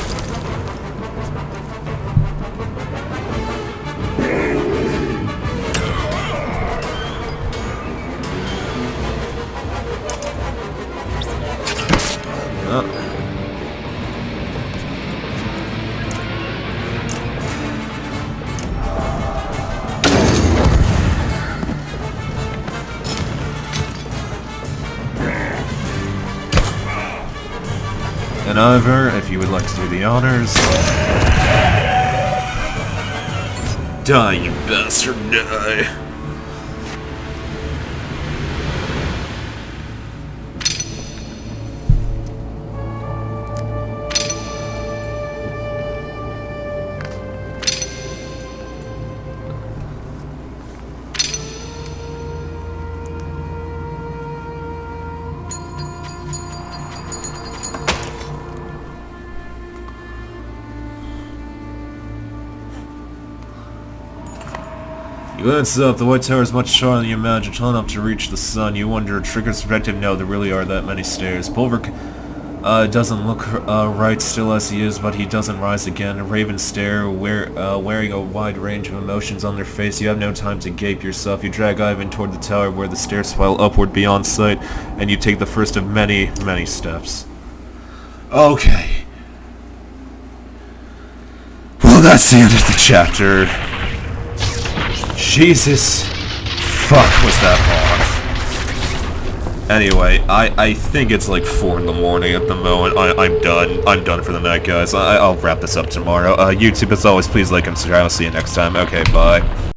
And Ivor, if you would like to do the honors. Die, you bastard, die. You glance up, the White Tower is much taller than you imagined, tall enough to reach the sun. You wonder, Trigger's perspective, no, there really are that many stairs. Bulwark doesn't look right still as he is, but he doesn't rise again. Raven stare, wearing a wide range of emotions on their face. You have no time to gape yourself. You drag Ivan toward the tower where the stairs spiral upward beyond sight, and you take the first of many, many steps. Okay. Well, that's the end of the chapter. Jesus, fuck, was that long. Anyway, I think it's like 4 in the morning at the moment. I'm done. I'm done for the night, guys. I'll wrap this up tomorrow. YouTube, as always, please like and subscribe. I'll see you next time. Okay, bye.